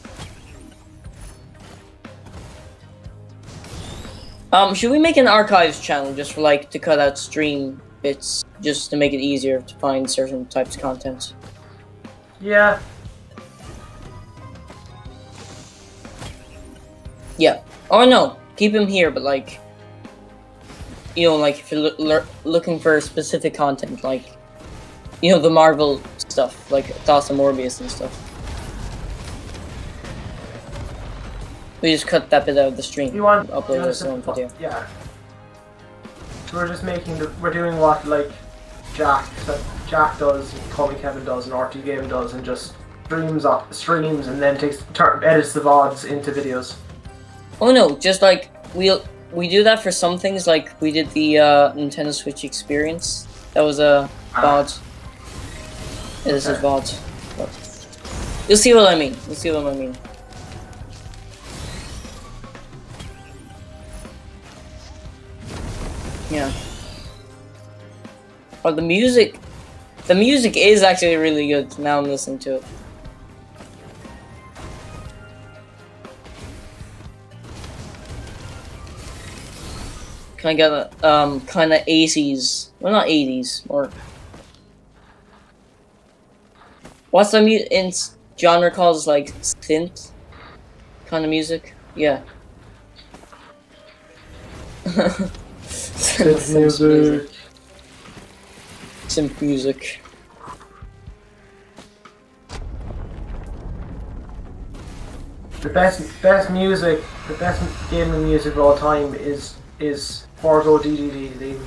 Should we make an archives channel just for like to cut out stream bits, just to make it easier to find certain types of content? Yeah. Yeah. Or no, keep him here, but like, you know, like if you're looking for specific content, like, you know, the Marvel stuff, like Thoughts on Morbius and stuff. We just cut that bit out of the stream. You want upload it as its own video. Yeah. We're just making we're doing what like Jack does, Tommy Kevin does, and RT Game does, and just streams and then edits the VODs into videos. Oh no, just like we do that for some things, like we did the Nintendo Switch experience. That was a VOD. Yeah, this is VOD. But you'll see what I mean. You'll see what I mean. Yeah. But the music is actually really good. Now I'm listening to it. Can I get a kind of 80s? Well, not 80s, or what's the in genre called, like synth kind of music? Yeah. Synth music. Synth music. The best music, the best gaming music of all time is Forzo DDD.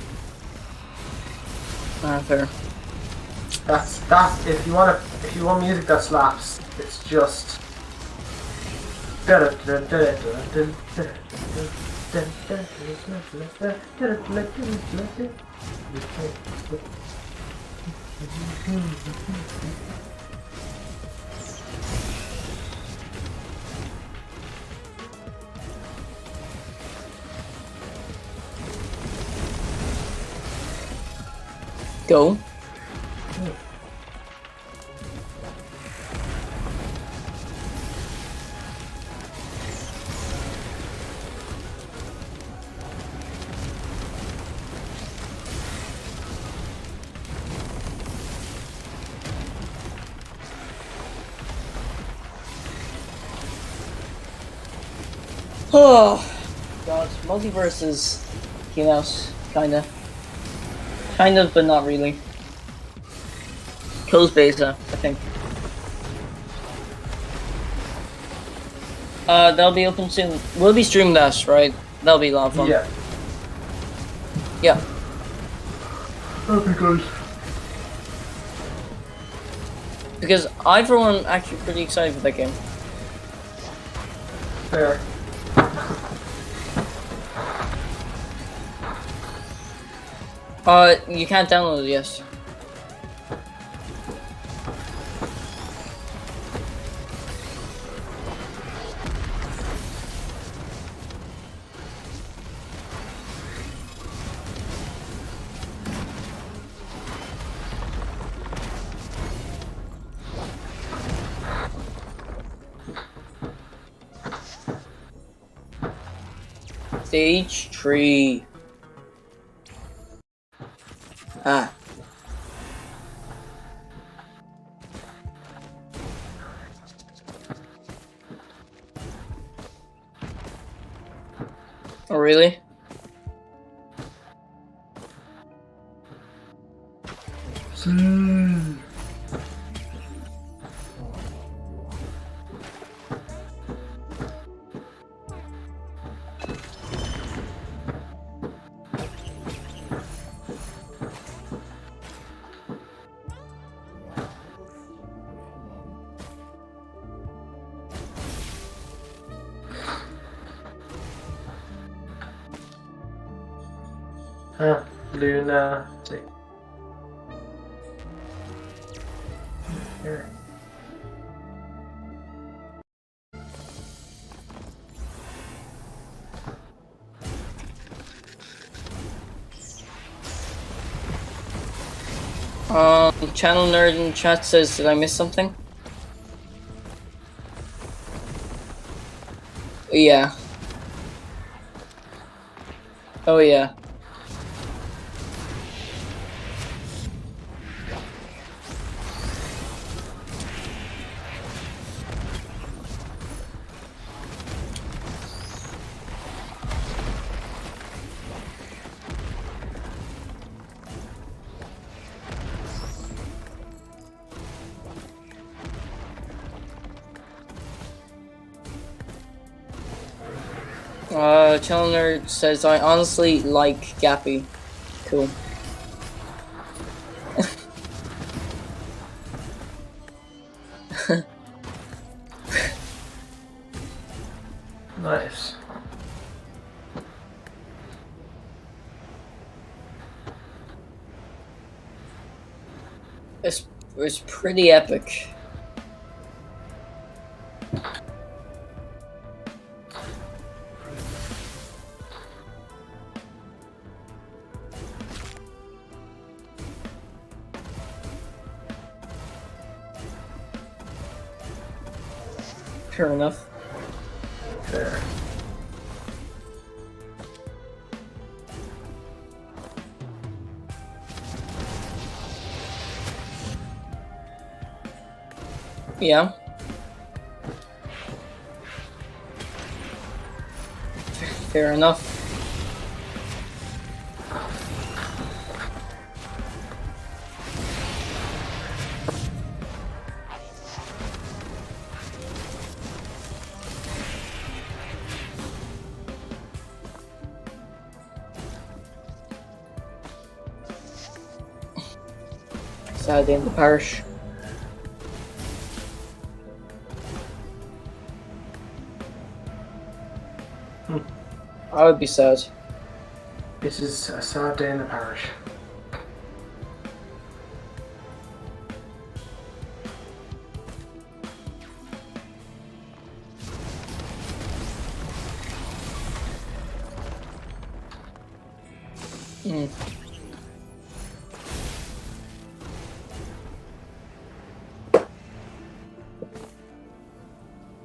Fair. That's if you want music that slaps, it's just. Go. Oh god, multiverses came out, kinda, but not really. Closed beta, I think. That'll be open soon. We'll be streaming that, right? That'll be a lot of fun. Yeah. Yeah. That'd be good. Because I, for one, actually pretty excited for that game. Fair. You can't download it, yes. Stage 3. Ah. Oh, really? Luna. here. Channel nerd in chat says, did I miss something? Yeah. Oh yeah. Channel nerd says, I honestly like Gappy. Cool. Nice. It's pretty epic. Fair enough. There. Yeah. Fair enough. Sad day in the parish. I would be sad. This is a sad day in the parish.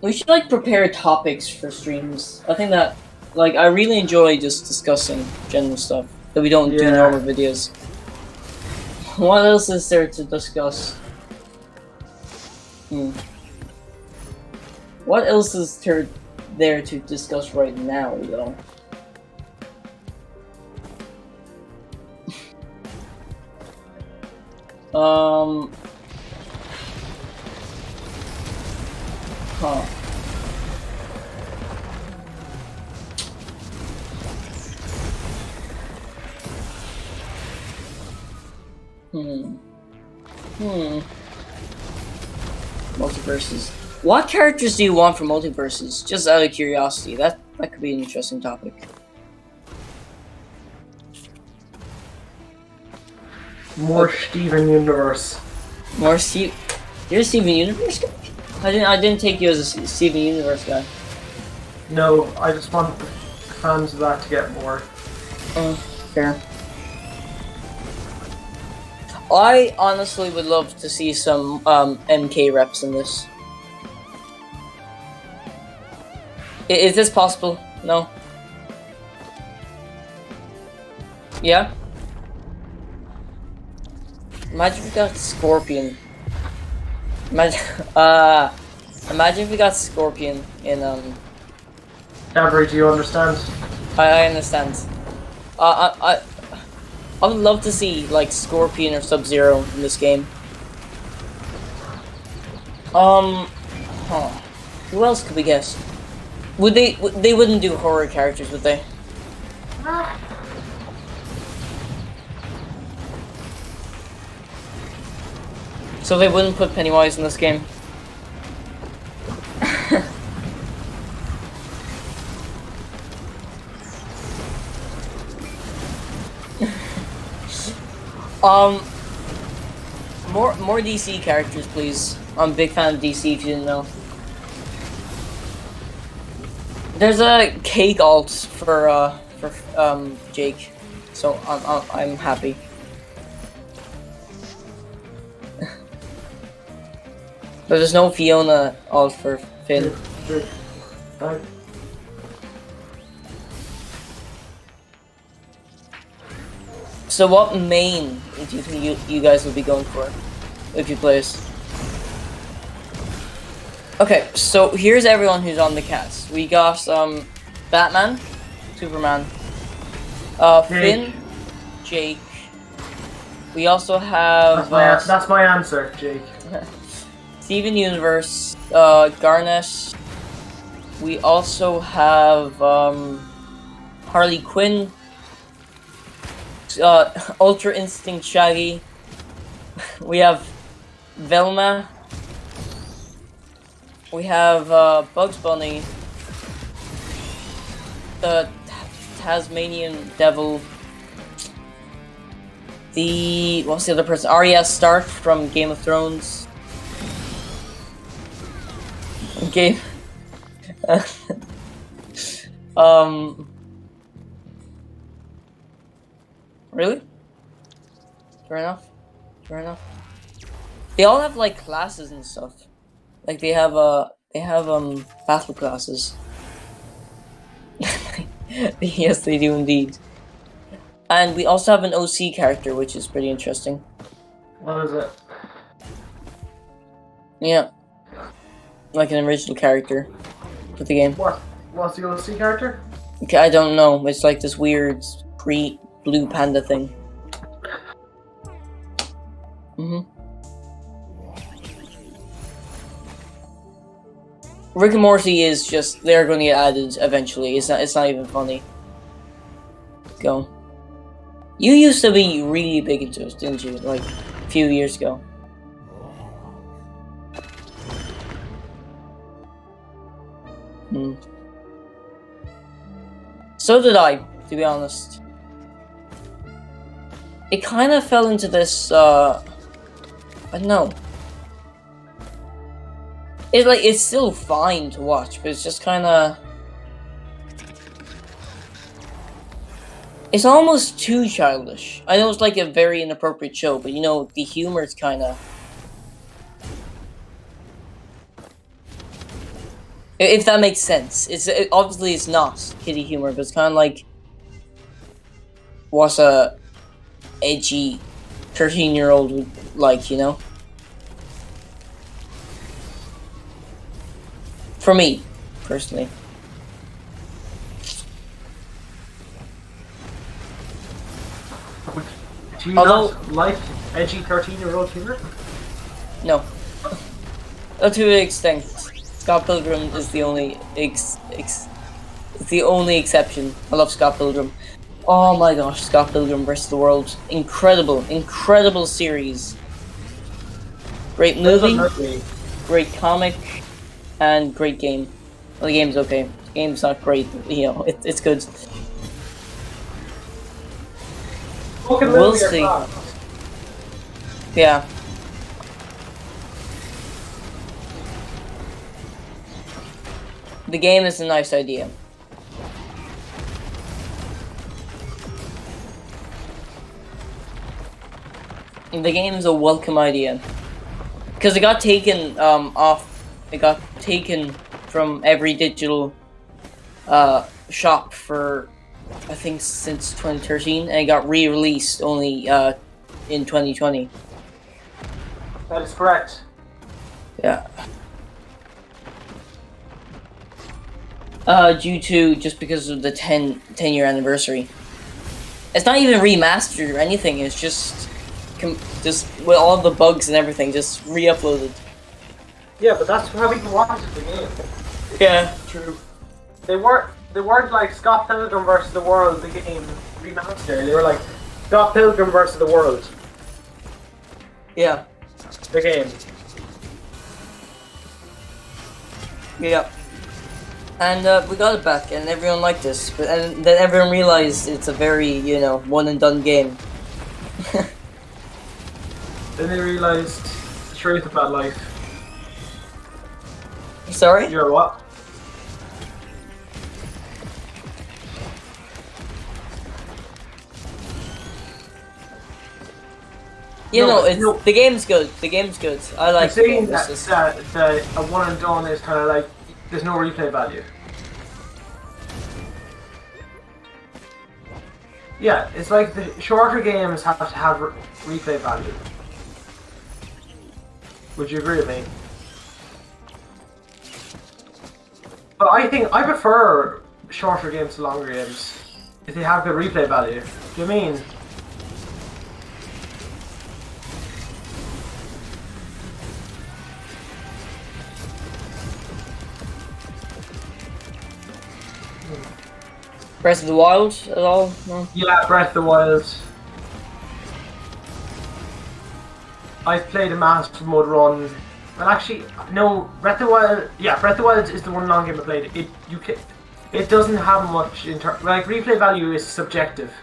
We should like prepare topics for streams. I think that like I really enjoy just discussing general stuff that we don't do in normal videos. What else is there to discuss? What else is there to discuss right now, though? Huh. Multiverses. What characters do you want for multiverses? Just out of curiosity. That could be an interesting topic. More Steven Universe. More Steve. You're a Steven Universe guy? I didn't take you as a Steven Universe guy. No, I just want the fans of that to get more. Fair. I honestly would love to see some MK reps in this. Is this possible? No? Yeah? Imagine if we got Scorpion. Imagine if we got Scorpion in Jadbury, do you understand? I understand. I would love to see like Scorpion or Sub-Zero in this game. Who else could we guess? Would they wouldn't do horror characters, would they? So they wouldn't put Pennywise in this game. More DC characters, please. I'm a big fan of DC. If you didn't know, there's a cake alt for Jake, so I'm happy. But there's no Fiona alt for Finn. So what main do you think you guys will be going for if you play this? Okay, so here's everyone who's on the cast. We got Batman, Superman, Finn, Jake. We also have that's my answer, Jake. Steven Universe, Garnet. We also have Harley Quinn, Ultra Instinct Shaggy. We have Velma. We have Bugs Bunny, the Tasmanian Devil. What's the other person? Arya Stark from Game of Thrones. Game. Really? Fair enough. Fair enough. They all have like classes and stuff. Like they have battle classes. Yes, they do indeed. And we also have an OC character, which is pretty interesting. What is it? Yeah. Like an original character for the game. What's the OC character? Okay, I don't know. It's like this weird blue panda thing. Rick and Morty is just, they're going to get added eventually. It's not even funny. Go. You used to be really big into it, didn't you? Like a few years ago. So did I, to be honest. It kind of fell into this, I don't know. It's still fine to watch, but it's just kind of... It's almost too childish. I know it's like a very inappropriate show, but you know, the humor is kind of... If that makes sense. Obviously it's not kiddie humor, but it's kind of like... What's a edgy 13-year-old would like, you know? For me, personally. Do you not like edgy 13-year-old humor? No. To an extent. Scott Pilgrim is the only exception. I love Scott Pilgrim. Oh my gosh, Scott Pilgrim vs. the World. Incredible series. Great movie, great comic, and great game. Well, the game's okay. The game's not great, but, you know, it's good. We'll see. Yeah. The game is a nice idea. The game is a welcome idea. Because it got taken off. It got taken from every digital shop for, I think, since 2013, and it got re-released only in 2020. That is correct. Yeah. Just because of the 10-year anniversary. It's not even remastered or anything. It's just with all the bugs and everything, just re-uploaded. Yeah, but that's how people wanted the game. Yeah, true. They weren't like Scott Pilgrim vs. the World, the game remastered. They were like Scott Pilgrim vs. the World. Yeah. The game. Yeah. And we got it back, and everyone liked this. And then everyone realized it's a very, you know, one and done game. Then they realised the truth about life. Sorry? You're what? You No, know, it's no. the game's good. The game's good. I I'm like the saying game. that, It's just- that a one and done is kind of like there's no replay value. Yeah, it's like the shorter games have to have replay value. Would you agree with me? But I think I prefer shorter games to longer games if they have good replay value. Do you mean? Breath of the Wild at all? No? Yeah, Breath of the Wild. I played a Master Mode run. Well, actually, no. Breath of the Wild. Yeah, Breath of the Wild is the one long game I played. It doesn't have much like replay value is subjective,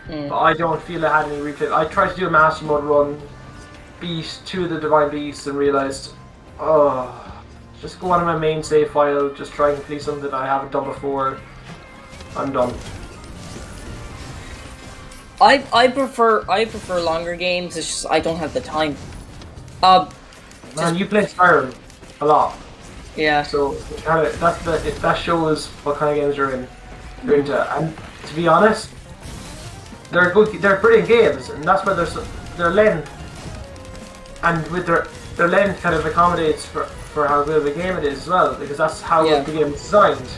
but I don't feel it had any replay. I tried to do a Master Mode run, beat 2 of the Divine Beasts, and realized, oh, just go on my main save file, just try and complete something I haven't done before. I'm done. I prefer longer games. It's just I don't have the time. Man, you play Skyrim a lot, Yeah. so that shows what kind of games you're into. And to be honest, they're brilliant games, and that's why their length and with their length kind of accommodates for how good of a game it is as well, because that's how the game is designed.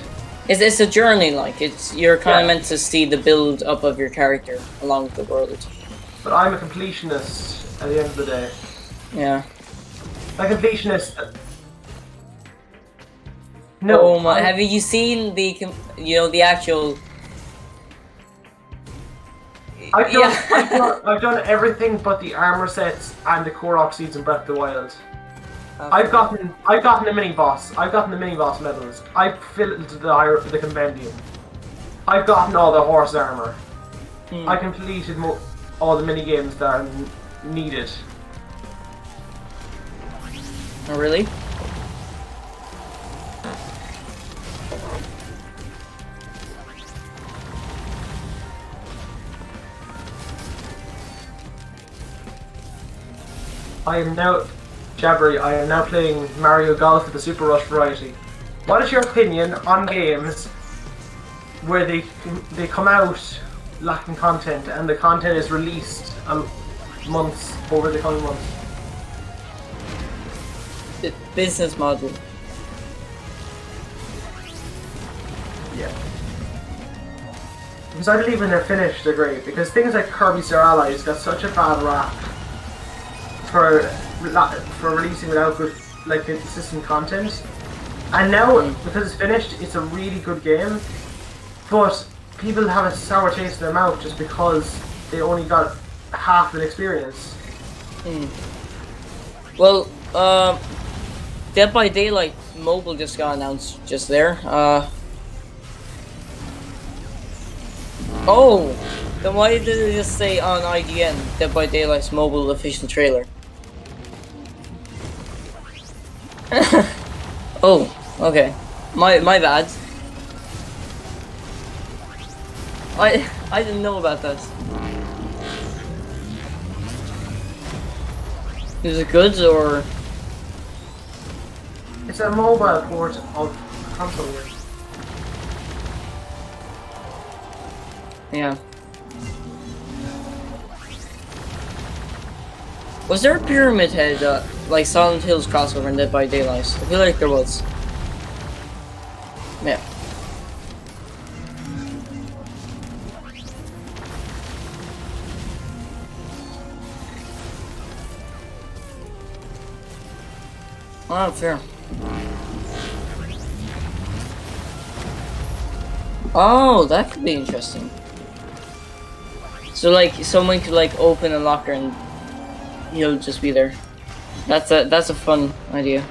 It's a journey, like you're kind of meant to see the build up of your character along the world. But I'm a completionist at the end of the day. Yeah. A completionist. No. Oh my! Have you seen the actual? I've done everything but the armor sets and the Korok seeds in Breath of the Wild. Okay. I've gotten the mini boss. I've gotten the mini boss medals. I've filled the compendium. I've gotten all the horse armor. I completed all the mini games that are needed. Oh really? Jadbury, I am now playing Mario Golf with the Super Rush variety. What is your opinion on games where they come out lacking content and the content is released months over the coming months? The business model. Yeah. Because I believe when they're finished, they're great. Because things like Kirby Star Allies got such a bad rap for releasing without good, like, consistent content, and now because it's finished, it's a really good game. But people have a sour taste in their mouth just because they only got half an experience. Well, Dead by Daylight Mobile just got announced just there. Oh, then why did it just say on IGN Dead by Daylight's mobile official trailer? Oh, okay. My bad. I didn't know about that. Is it good or? It's a mobile port of console game. Yeah. Was there a Pyramid Head, like Silent Hills crossover in Dead by Daylight? I feel like there was. Yeah. Oh, fair. Oh, that could be interesting. So, like, someone could, like, open a locker and he'll just be there. That's a fun idea.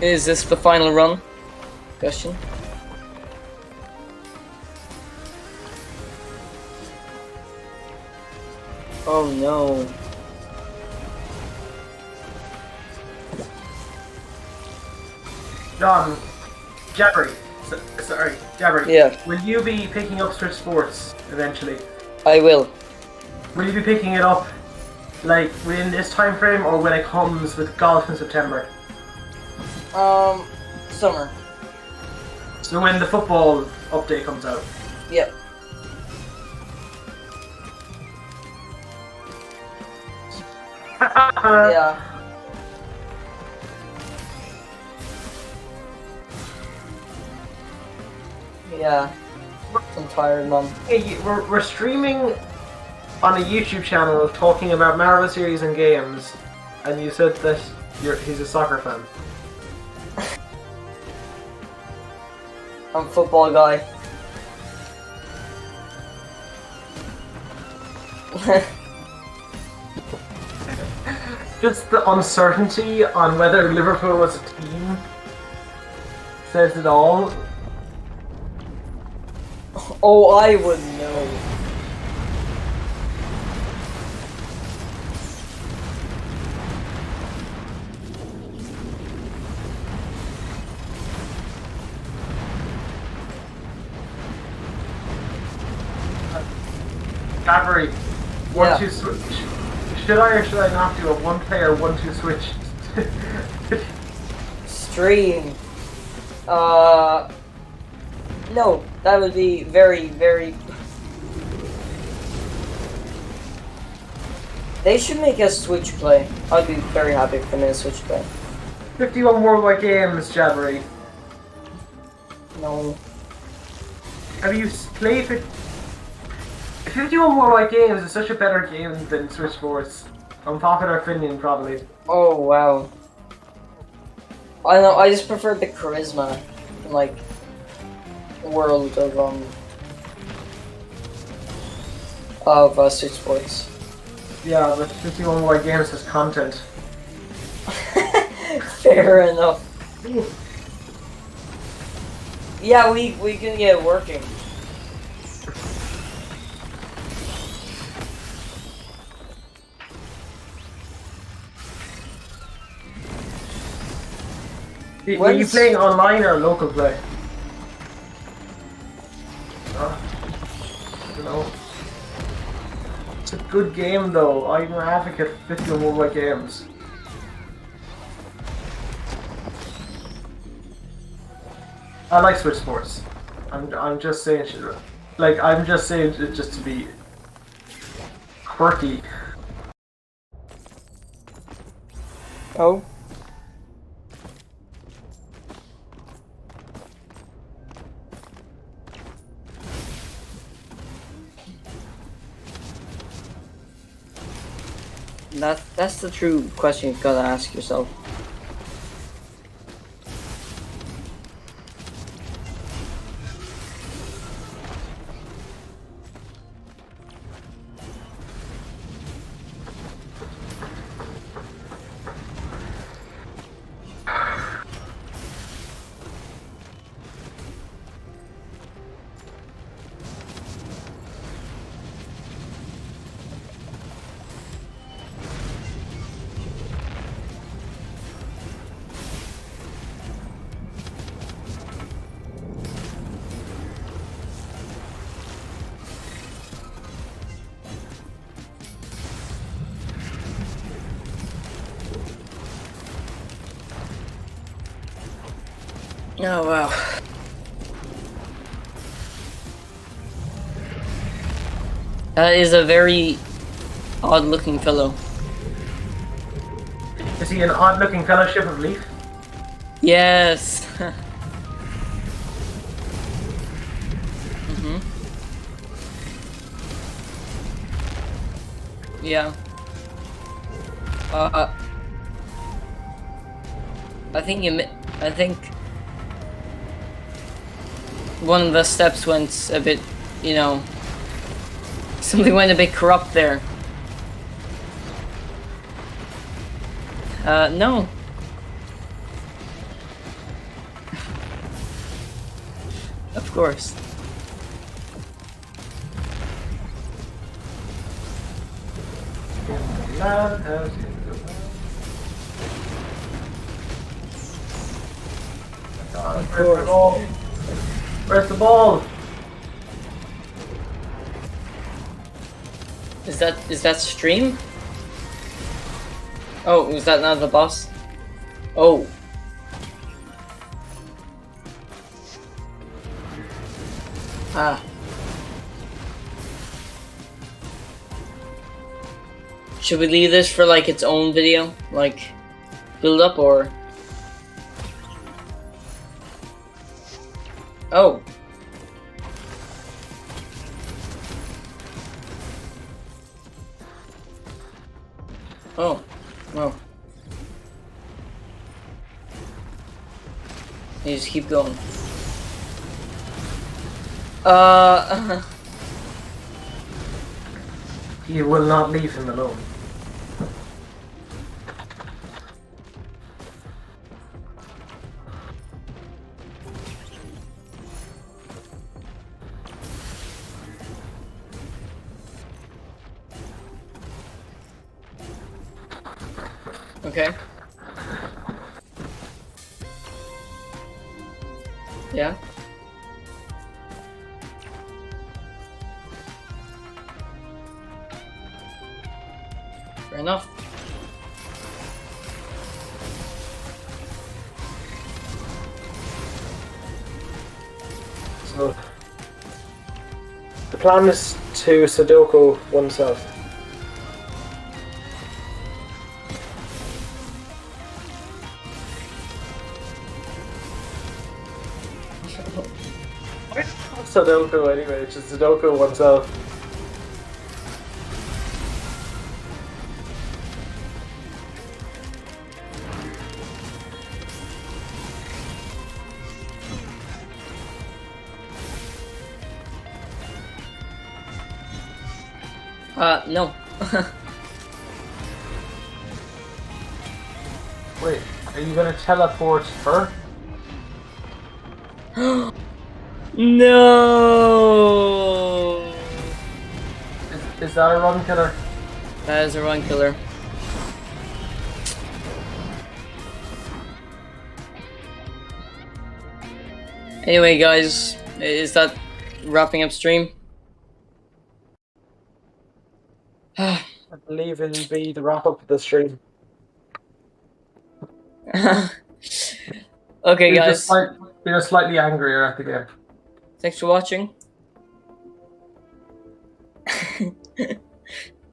Is this the final run? Question. Oh no. Jadbury. Sorry, Jadbury. Yeah. Will you be picking up Switch Sports eventually? I will. Will you be picking it up, like, within this time frame, or when it comes with golf in September? Summer. So when the football update comes out. Yep. Yeah. Yeah. I'm tired, Mom. Hey, we're streaming on a YouTube channel talking about Marvel series and games, and you said that he's a soccer fan. I'm a football guy. Just the uncertainty on whether Liverpool was a team says it all. Oh, I would know. Gappy, Yeah. 1-2 switch. Should I or should I not do a one-player 1-2 switch? Stream. No, that would be very, very... They should make a Switch play. I'd be very happy if they made a Switch play. 51 worldwide games, Jadbury. No. Have you played 51 worldwide games is such a better game than Switch Sports. Unpopular opinion, probably. Oh, wow. I know, I just prefer the charisma, like, world of Switch Sports. Yeah, but 51 worldwide games has content. Fair enough. Yeah, we can get it working. Were you playing online or local play? I don't know. It's a good game though. I'm an advocate for 51 worldwide games. I like Switch Sports. I'm just saying shit. Like I'm just saying it just to be quirky. Oh. That's the true question you've got to ask yourself. Oh wow. That is a very odd looking fellow. Is he an odd looking fellowship of Leaf? Yes. Yeah. I think one of the steps went a bit, you know, something went a bit corrupt there. No. Of course. Of course. Where's the ball? Is that stream? Oh, was that not the boss? Oh. Ah. Should we leave this for like its own video? Like build up or? Oh. Oh. Well. You just keep going. You will not leave him alone. Okay. Yeah. Fair enough. So the plan is to Sudoku oneself. Sudoku anyway, it's just Sudoku oneself. No. Wait, are you gonna teleport her? No. Is that a run killer? That is a run killer. Anyway, guys, is that wrapping up stream? I believe it'll be the wrap up of the stream. Okay, guys. We're slightly angrier at the game. Thanks for watching.